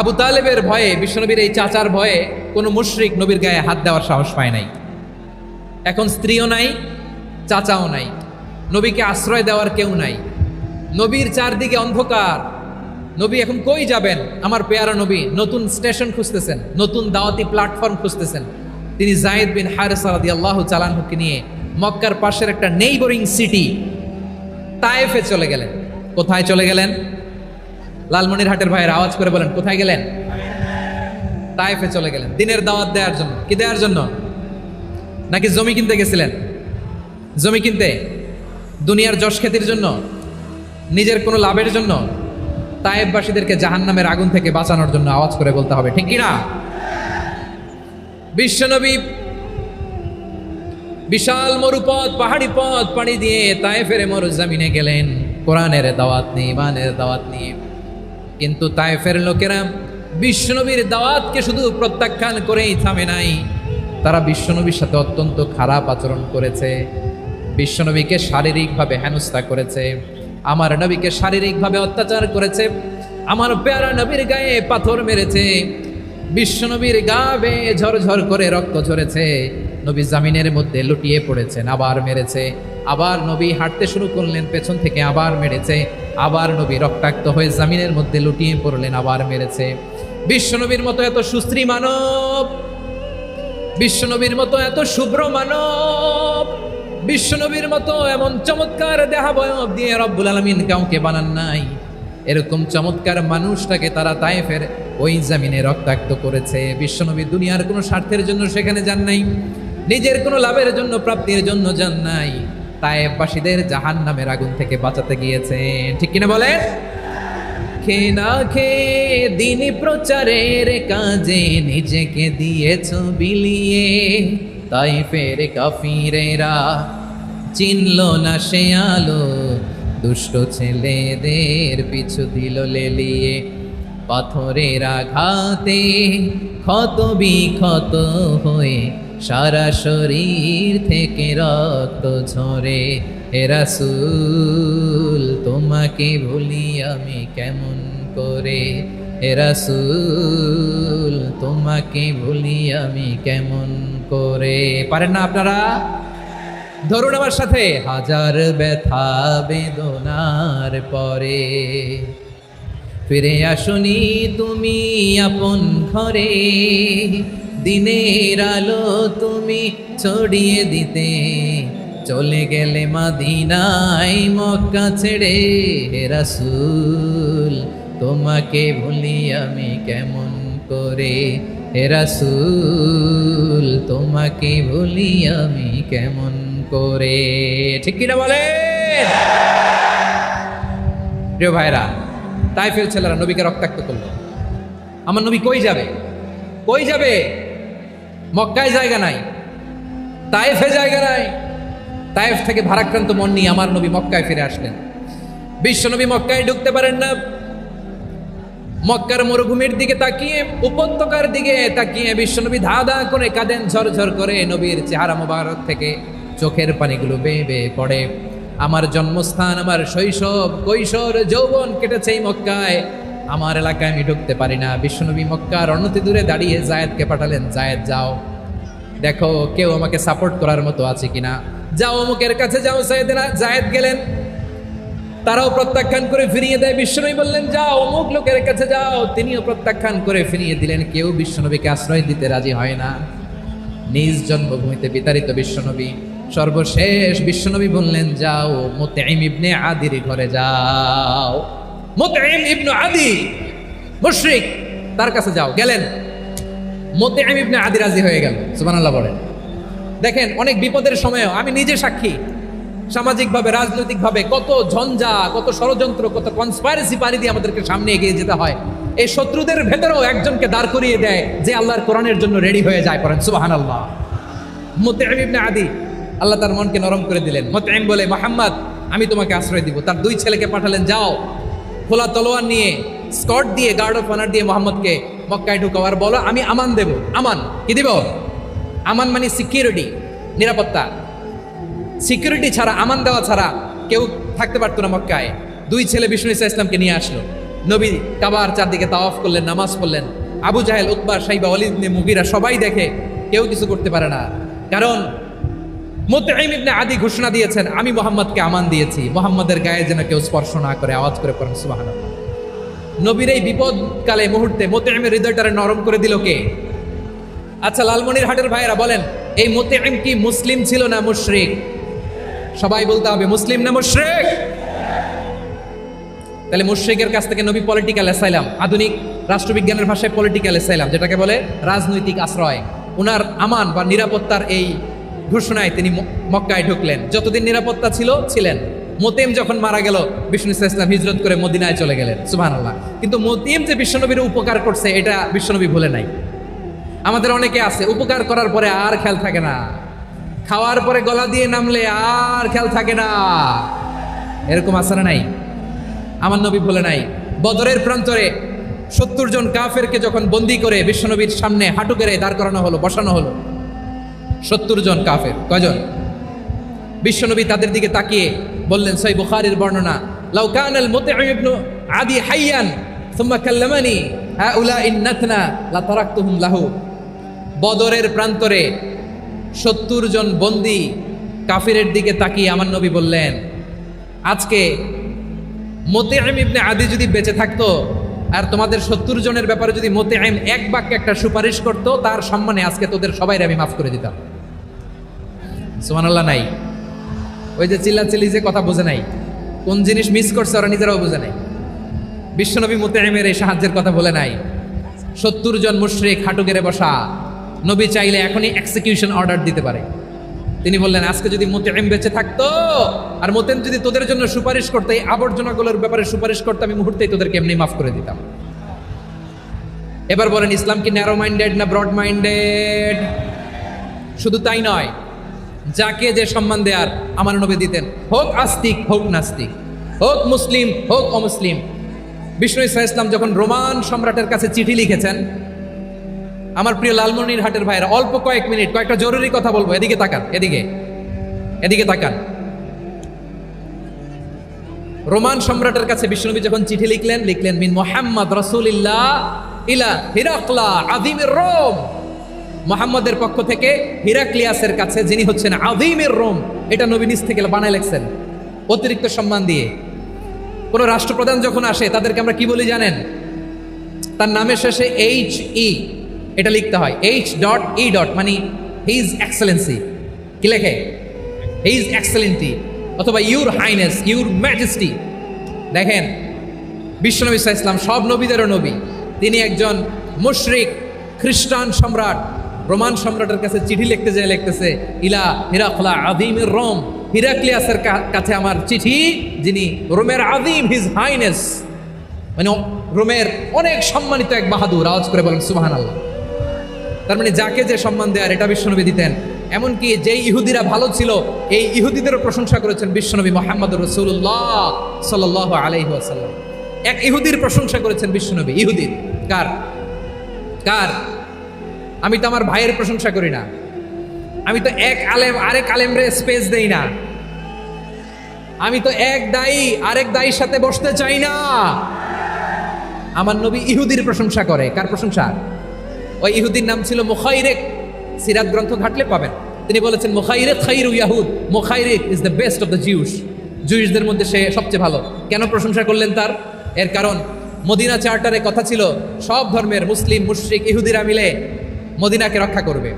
আবু তালেবের ভয়ে, বিশ্বনবীর এই চাচার ভয়ে কোনো মুশরিক নবীর গায়ে হাত দেওয়ার সাহস পায় নাই। এখন স্ত্রীও নাই, চাচাও নাই, নবীকে আশ্রয় দেওয়ার কেউ নাই, নবীর চারদিকে অন্ধকার। নবী এখন কই যাবেন? আমার পেয়ারা নবী নতুন স্টেশন খুঁজতেছেন, নতুন দাওয়াতি প্ল্যাটফর্ম খুঁজতেছেন। তিনি যায়েদ বিন হারেসা রাদিয়াল্লাহু তাআলা আনহুকে নিয়ে মক্কার পাশের একটা নেইবরিং সিটি তায়েফে চলে গেলেন। কোথায় চলে গেলেন? লালমনিরহাটের ভাইয়ের আওয়াজ করে বলেন, কোথায় গেলেন? তায়েফে চলে গেলেন দিনের দাওয়াত দেওয়ার জন্য। কি দেওয়ার জন্য? নাকি জমি কিনতে গেছিলেন? জমি কিনতে, দুনিয়ার যশ খ্যাতির জন্য, নিজের কোনো লাভের জন্য? তায়েফবাসীদেরকে জাহান্নামের আগুন থেকে বাঁচানোর জন্য আওয়াজ করে বলতে হবে, ঠিক কিনা? বিশ্বনবী বিশাল মরুপথ, পাহাড়ি পথ পাড়ি দিয়ে তায়েফের মরুজমিনে গেলেন কোরআনের দাওয়াত নিয়ে, ইমানের দাওয়াত নিয়ে। কিন্তু তায়েফের লোকেরা বিশ্বনবীর দাওয়াতকে শুধু প্রত্যাখ্যান করেই থামে নাই, তারা বিশ্বনবীর সাথে অত্যন্ত খারাপ আচরণ করেছে। বিশ্বনবীকে শারীরিকভাবে হেনস্থা করেছে, আমার নবীকে শারীরিকভাবে অত্যাচার করেছে, আমার পেয়ারা নবীর গায়ে পাথর মেরেছে, বিশ্বনবীর গা বেয়ে ঝরঝর করে রক্ত ঝরেছে, নবী জামিনের মধ্যে লুটিয়ে পড়েছেন, আবার মেরেছে, আবার নবী হাঁটতে শুরু করলেন, পেছন থেকে আবার মেরেছে, আবার নবী রক্তাক্ত হয়ে জামিনের মধ্যে লুটিয়ে পড়লেন, আবার মেরেছে। বিশ্বনবীর মতো এত সুশ্রী মানব, বিশ্বনবীর মতো এত শুভ্র মানব, বিশ্বনবীর মতো এমন চমৎকার দেহাবয়ব দিয়ে রব্বুল আলামিন কাউকে বানান নাই। এরকম চমৎকার মানুষটাকে তারা তায়েফের ওই জামিনে রক্তাক্ত করেছে। বিশ্বনবী দুনিয়ার কোনো স্বার্থের জন্য সেখানে যান নাই, নিজের কোনো লাভের জন্য, প্রাপ্তির জন্য যান নাই, তায়েফবাসীদের জাহান্নামের আগুন থেকে বাঁচাতে গিয়েছেন, ঠিক কিনা বলেন? খেয়ে না খেয়ে দিন প্রচারের কাজে নিজেকে দিয়েছ বিলিয়ে, তায়েফের কাফিরেরা চিনল না সে আলো, দুষ্ট ছেলেদের পিছু দিল লেলিয়ে, পাথরের আঘাতে ক্ষত বিক্ষত হয়ে সারা শরীর থেকে রক্ত ঝরে। হে রাসূল তোমাকে ভুলি আমি কেমন করে, হে রাসূল তোমাকে ভুলি আমি কেমন করে। পারেন না আপনারা? ধরুন আমার সাথে, হাজার ব্যথা বেদনার পরে ফিরে আসনি তুমি আপন ঘরে, দিনের আলো তুমি ছড়িয়ে দিতে চলে গেলে মদিনায় মক্কা ছেড়ে। হে রাসূল তোমাকে ভুলি আমি কেমন করে, হে রাসূল তোমাকে ভুলি আমি কেমন করে, ঠিক কিনা বলে? প্রিয় ভাইরা, তায়েফের ছেলেরা নবীকে রক্তাক্ত করলো। আমার নবী কই যাবে? কই যাবে? মক্কায় জায়গা নাই, তায়েফে জায়গা নাই। তায়েফ থেকে ভারাক্রান্ত মন নিয়ে আমার নবী মক্কায় ফিরে আসলেন। বিশ্বনবী মক্কায় ঢুকতে পারেন না। মক্কার মরুভূমির দিকে তাকিয়ে, উপত্যকার দিকে তাকিয়ে বিশ্বনবী ধা ধা করে কাঁদেন, ঝরঝর করে নবীর চেহারা মোবারক থেকে চোখের পানিগুলো বেয়ে বেয়ে পড়ে। আমার জন্মস্থান, আমার শৈশব, কৈশোর, যৌবন কেটেছে এই মক্কায়, আমার এলাকায় আমি ঢুকতে পারি না। বিশ্বনবী মক্কার অনতি দূরে দাঁড়িয়ে জায়েদকে পাঠালেন, জায়েদ যাও দেখো কেউ আমাকে সাপোর্ট করার মতো আছে কিনা, যাও অমুকের কাছে যাও। জায়েদ গেলেন, তারাও প্রত্যাখ্যান করে ফিরিয়ে দেয়। বিশ্বনবী বললেন যাও অমুক লোকের কাছে যাও, তিনিও প্রত্যাখ্যান করে ফিরিয়ে দিলেন। কেউ বিশ্বনবীকে আশ্রয় দিতে রাজি হয় না। নিজ জন্মভূমিতে বিতাড়িত বিশ্বনবী, সর্বশেষ বিশ্বনবী বললেন যাও মুতঈম ইবনে আদির ঘরে যাও। মুতঈম ইবনে আদি মুশরিক, তার কাছে যাও। গেলেন, মুতঈম ইবনে আদি রাজি হয়ে গেল। সুবহানাল্লাহ বলেন। দেখেন, অনেক বিপদের সময়ও আমি নিজে সাক্ষী, সামাজিকভাবে, রাজনৈতিকভাবে কত ঝঞ্ঝা, কত ষড়যন্ত্র, কত কনস্পাইরেসি পাড়ি দিয়ে আমাদেরকে সামনে এগিয়ে যেতে হয়। এই শত্রুদের ভেতরেও একজনকে দাঁড় করিয়ে দেয় যে আল্লাহর কোরআনের জন্য রেডি হয়ে যায়। পড়েন সুবহানাল্লাহ। মুতঈম ইবনে আদি, আল্লাহ তার মনকে নরম করে দিলেন। মুতঈম বলে, মুহাম্মদ আমি তোমাকে আশ্রয় দিব। তার দুই ছেলেকে পাঠালেন, যাও খোলা তলোয়ার নিয়ে, স্কট দিয়ে, গার্ড অফ অনার দিয়ে মোহাম্মদকে মক্কায় ঢুকাও, আর বলো আমি আমান দেব। আমান কি দিব? আমান মানে সিকিউরিটি, নিরাপত্তা। সিকিউরিটি ছাড়া, আমান দেওয়া ছাড়া কেউ থাকতে পারতো না মক্কায়। দুই ছেলে বিষ্ণু ঈসা ইসলামকে নিয়ে আসলো। নবী কাবার চারদিকে তাওয়াফ করলেন, নামাজ পড়লেন। আবু জাহেল, উতবা, শাইবা, ওয়ালিদ ইবনে মুগীরা সবাই দেখে, কেউ কিছু করতে পারে না। কারণ মুতঈম ইবনে আদি ঘোষণা দিয়েছেন আমি মুহাম্মদকে আমান দিয়েছি, মুহাম্মদের গায়ে যেন কেউ স্পর্শ না করে। আওয়াজ করে পড়েন সুবহানাল্লাহ। নবীর এই বিপদকালে মুহূর্তে মুতঈমের হৃদয়টারে নরম করে দিল কে? আচ্ছা, লালমনিরহাটের ভাইয়েরা বলেন, এই মুতঈম কি মুসলিম ছিল না মুশরিক? সবাই বলতে হবে মুসলিম না মুশরিক? তাহলে মুশরিকের কাছ থেকে নবী পলিটিক্যাল অ্যাসাইলাম, আধুনিক রাষ্ট্রবিজ্ঞানের ভাষায় পলিটিক্যাল অ্যাসাইলাম, যেটাকে বলে রাজনৈতিক আশ্রয়, উনার আমান বা নিরাপত্তার এই ঘোষণায় তিনি মক্কায় ঢুকলেন। যতদিন নিরাপত্তা ছিল ছিলেন, মোতেম যখন মারা গেল, বিষ্ণু ইসলাম হিজরত করে মদিনায় চলে গেলেন, সুবহানাল্লাহ। কিন্তু মোতেম যে বিশ্বনবীর উপকার করছে এটা বিশ্বনবী ভুলে নাই। আমাদের অনেকে আছে উপকার করার পরে আর খেয়াল থাকে না, খাওয়ার পরে গলা দিয়ে নামলে আর খেয়াল থাকে না, এরকম আছে না নাই? আমার নবী ভুলে নাই। বদরের প্রান্তরে 70 জন কাফেরকে যখন বন্দি করে বিশ্বনবীর সামনে হাঁটু গেড়ে দাঁড় করানো হলো, বসানো হলো, 70 জন কাফের, কয়জন? বিশ্বনবী তাদের দিকে তাকিয়ে বললেন, সহিহ বুখারীর বর্ণনা, লাউ কানাল মুতঈম ইবনু আদি হাইয়ান সুম্মা কাল্লামানি হাউলাইন নাতনা লা তারাকতুহুম লাহু। বদরের প্রান্তরে 70 জন বন্দি কাফিরের দিকে তাকিয়ে আমার নবী বললেন, আজকে মুতঈম ইবনে আদি যদি বেঁচে থাকতো আর তোমাদের 70 জনের ব্যাপারে যদি মুতঈম এক বাক্যে একটা সুপারিশ করত, তার সম্মানে আজকে তোদের সবাইকে আমি মাফ করে দিতাম। সুবহানাল্লাহ নাই? ওই যে চিল্লাচিল্লি যে কথা বোঝে নাই, কোন জিনিস মিস করছে ওরা নিজেরাও বোঝে নাই। বিশ্বনবী মুতঈমের এই সাহায্যের কথা বলে নাই। 70 জন মুশরিক হাঁটু গেড়ে বসা, নবী চাইলে এখনই এক্সিকিউশন অর্ডার দিতে পারে। তিনি বললেন, আজকে যদি মুতঈম বেঁচে থাকতো আর মুতঈম যদি তোদের জন্য সুপারিশ করতো, এই আবর্জনাগুলোর ব্যাপারে সুপারিশ করতো, আমি মুহূর্তেই তোদেরকে এমনি মাফ করে দিতাম। এবার বলেন, ইসলাম কি ন্যারো মাইন্ডেড না ব্রড মাইন্ডেড? শুধু তাই নয়, যাকে যে সম্মান দেয়ার আমার নবী দিতেন, হোক আস্তিক হোক নাস্তিক, হোক মুসলিম হোক অমুসলিম। বিষ্ণু ইসলাম যখন রোমান সম্রাটের কাছে চিঠি লিখেছেন, আমার প্রিয় লালমনিরহাটের ভাইরা, অল্প কয়েক মিনিট কয়েকটা জরুরি কথা বলবো, এদিকে তাকান, এদিকে তাকান। রোমান সম্রাটের কাছে বিশ্বনবী যখন চিঠি লিখলেন মিন মুহাম্মদ রাসূলিল্লাহ ইলা হিরাকলা আযীমির রোম, মুহাম্মদের পক্ষ থেকে হিরাক্লিয়াসের কাছে, যিনি হচ্ছেন আযীমির রোম। এটা নবী নিজ থেকে বানায় লিখছেন অতিরিক্ত সম্মান দিয়ে। কোন রাষ্ট্রপ্রধান যখন আসে তাদেরকে আমরা কি বলি জানেন? তার নামের শেষে HE এটা লিখতে হয়, H.E. মানে হিজ এক্সেলেন্সি। কি লেখে? হিজ এক্সেলেন্টি, অথবা ইউর হাইনেস, ইউর ম্যাজেস্টি। দেখেন, বিশ্বনবী সাল্লাল্লাহু আলাইহি ওয়াসাল্লাম সব নবীদেরও নবী, তিনি একজন মুশরিক খ্রিস্টান সম্রাট রোমান সম্রাটের কাছে চিঠি লিখতে যায়, লিখতেছে ইলা হিরাকলা আযীমির রোম, হিরাক্লিয়াসের কাছে আমার চিঠি, যিনি রোমের আযীম, হিজ হাইনেস, মানে রোমের অনেক সম্মানিত এক বাহাদুর। আওয়াজ করে বলেন সুবহানাল্লাহ। তার মানে যাকে যে সম্মান দেয়ার এটা বিশ্বনবী দিতেন। এমনকি যেই ইহুদিরা ভালো ছিল, এই ইহুদিদেরও প্রশংসা করেছেন বিশ্বনবী মুহাম্মদুর রাসূলুল্লাহ সাল্লাল্লাহু আলাইহি ওয়াসাল্লাম। এক ইহুদির প্রশংসা করেছেন বিশ্বনবী। ইহুদির কার? আমি তো আমার ভাইয়ের প্রশংসা করি না, আমি তো এক আলেম আরেক আলেমরে স্পেস দেই না, আমি তো এক দায়ী আরেক দায়ীর সাথে বসতে চাই না। আমার নবী ইহুদির প্রশংসা করে। কার প্রশংসা? ওই ইহুদির নাম ছিল মুখাইরিক। সিরাত গ্রন্থ ঘাটলে পাবেন। তিনি বলেছেন, মুখাইরিক খাইরু ইয়াহুদ, Mukhayriq is the best of the Jews. জুইশদের মধ্যে সে সবচেয়ে ভালো। কেন প্রশংসা করলেন তার? এর কারণ মদিনা চার্টারে কথা ছিল সব ধর্মের মুসলিম মুশরিক ইহুদিরা মিলে মদিনাকে রক্ষা করবে।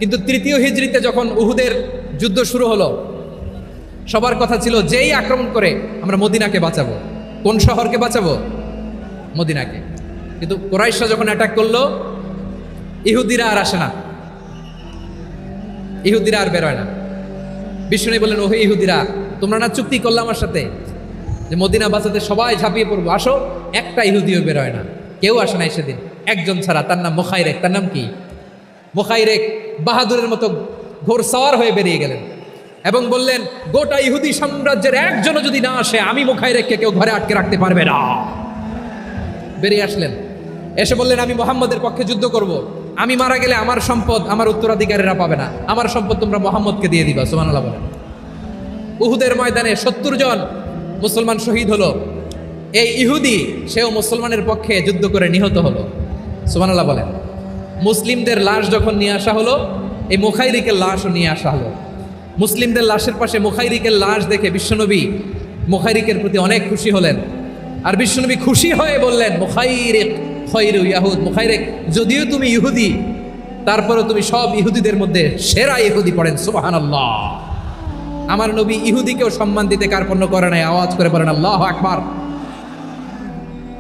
কিন্তু 3য় হিজরিতে যখন উহুদের যুদ্ধ শুরু হলো, সবার কথা ছিল যেই আক্রমণ করে আমরা মদিনাকে বাঁচাবো। কোন শহরকে বাঁচাবো? মদিনাকে। কিন্তু কুরাইশরা যখন অ্যাটাক করলো, ইহুদিরা আর আসে না, ইহুদিরা আর বেরোয় না। বিষ্ণু বললেন, ওহে ইহুদিরা, তোমরা না চুক্তি করলে আমার সাথে যে মদিনা বাঁচাতে সবাই ঝাঁপিয়ে পড়বো, আসো। একটা ইহুদিও বেরোয় না, কেউ আসে নাই সেদিন, একজন ছাড়া। তার নাম মুখাইরেক। তার নাম কি? মুখাইরেক বাহাদুরের মতো ঘোড়সওয়ার হয়ে বেরিয়ে গেলেন এবং বললেন, গোটা ইহুদি সাম্রাজ্যের একজনও যদি না আসে, আমি মুখাইরেককে কেউ ঘরে আটকে রাখতে পারবে না। বেরিয়ে আসলেন, এসে বললেন, আমি মুহাম্মদের পক্ষে যুদ্ধ করব। আমি মারা গেলে আমার সম্পদ আমার উত্তরাধিকারীরা পাবে না, আমার সম্পদ তোমরা মুহাম্মদকে দিয়ে দিবা। সুবহানাল্লাহ বলেন। উহুদের ময়দানে 70 জন মুসলমান শহীদ হলো। এই ইহুদি, সেও মুসলমানের পক্ষে যুদ্ধ করে নিহত হলো। সুবহানাল্লাহ বলেন। মুসলিমদের লাশ যখন নিয়ে আসা হলো, এই মুখাইরিকের লাশও নিয়ে আসা হলো। মুসলিমদের লাশের পাশে মুখাইরিকের লাশ দেখে বিশ্বনবী মুখাইরিকের প্রতি অনেক খুশি হলেন। আর বিশ্বনবী খুশি হয়ে বললেন, মুখাইরিক খায়রু ইয়াহুদ, মুখাইরিক যদিও তুমি ইহুদি, তারপরেও তুমি সব ইহুদিদের মধ্যে সেরা ইহুদি। পড়েন সুবহানাল্লাহ। আমার নবী ইহুদিকেও সম্মান দিতে কার্পণ্য করে নাই। আওয়াজ করে বলেন আল্লাহু আকবার।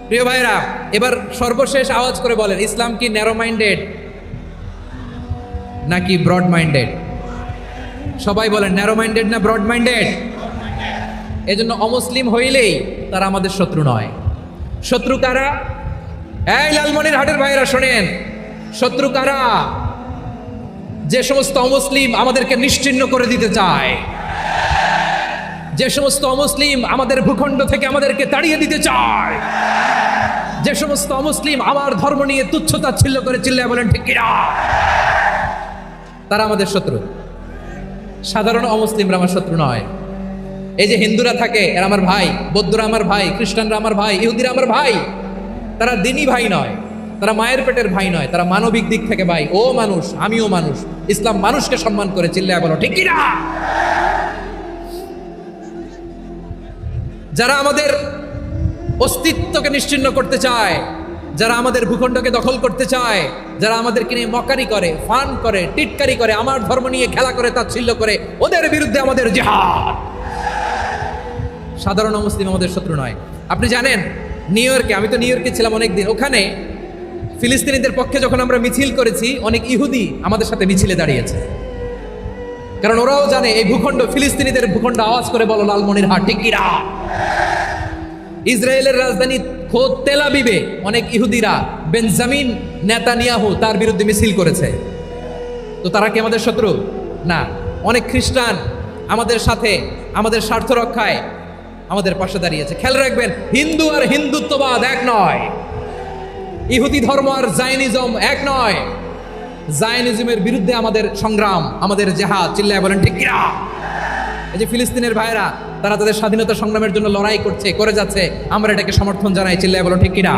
প্রিয় ভাইরা, এবার সর্বশেষ আওয়াজ করে বলেন, ইসলাম কি ন্যারো মাইন্ডেড নাকি ব্রড মাইন্ডেড? সবাই বলেন, ন্যারো মাইন্ডেড না ব্রড মাইন্ডেড? এজন্য অমুসলিম হইলেই তারা আমাদের শত্রু নয়। শত্রু কারা? এই লালমনিরহাটের ভাইরা শোনেন, শত্রু কারা? যে সমস্ত অমুসলিম আমাদেরকে নিশ্চিহ্ন করে দিতে চায়, যে সমস্ত অমুসলিম আমাদের ভূখণ্ড থেকে আমাদেরকে তাড়িয়ে দিতে চায়, যে সমস্ত অমুসলিম আমার ধর্ম নিয়ে তুচ্ছতাচ্ছিল্য করে চিল্লায় বলেন ঠিক কিনা, তারা আমাদের শত্রু। সাধারণ অমুসলিমরা আমার শত্রু নয়। এই যে হিন্দুরা থাকে এরা আমার ভাই, বৌদ্ধরা আমার ভাই, খ্রিস্টানরা আমার ভাই, ইহুদিরা আমার ভাই। তারা দিনই ভাই নয়, তারা মায়ের পেটের ভাই নয়, তারা মানবিক দিক থেকে ভাই। ও মানুষ, আমিও মানুষ। ইসলাম মানুষকে সম্মান করে, চিল্লায় বলো ঠিক কিনা। যারা আমাদের অস্তিত্বকে নিশ্চিহ্ন করতে চায়, যারা আমাদের ভূখণ্ডকে দখল করতে চায়, যারা আমাদেরকে নিয়ে মকারি করে, ফান করে, টিটকারি করে, আমার ধর্ম নিয়ে খেলা করে, তাচ্ছিল্য করে, ওদের বিরুদ্ধে আমাদের জিহাদ। সাধারণ মুসলিম আমাদের শত্রু নয়। আপনি জানেন নিউ ইয়র্কে, আমি তো নিউ ইয়র্কে ছিলাম অনেকদিন, ওখানে ফিলিস্তিনিদের পক্ষে যখন আমরা মিছিল করেছি, অনেক ইহুদি আমাদের সাথে মিছিলে দাঁড়িয়েছে। কারণ ওরাও জানে এই ভূখণ্ড ফিলিস্তিনিদের ভূখণ্ড। আওয়াজ করে বলো লালমনিরহাট ঠিক কিনা। ইসরায়েলের রাজধানী খোদ তেল আবিবে অনেক ইহুদিরা বেঞ্জামিন নেতানিয়াহু তার বিরুদ্ধে মিছিল করেছে। তো তারা কি আমাদের শত্রু? না। অনেক খ্রিস্টান আমাদের সাথে আমাদের স্বার্থ রক্ষায় আমাদের পাশে দাঁড়িয়েছে। খেয়াল রাখবেন, হিন্দু আর হিন্দুত্ববাদ এক নয়, ইহুদি ধর্ম আর জায়নিজম এক নয়। জায়নিজমের বিরুদ্ধে আমাদের সংগ্রাম, আমাদের জেহাদ, চিল্লায় বলেন ঠিক কিনা। এই যে ফিলিস্তিনের ভাইরা, তারা তাদের স্বাধীনতা সংগ্রামের জন্য লড়াই করছে, করে যাচ্ছে, আমরা এটাকে সমর্থন জানাই, চিল্লায় বলেন ঠিক কিনা।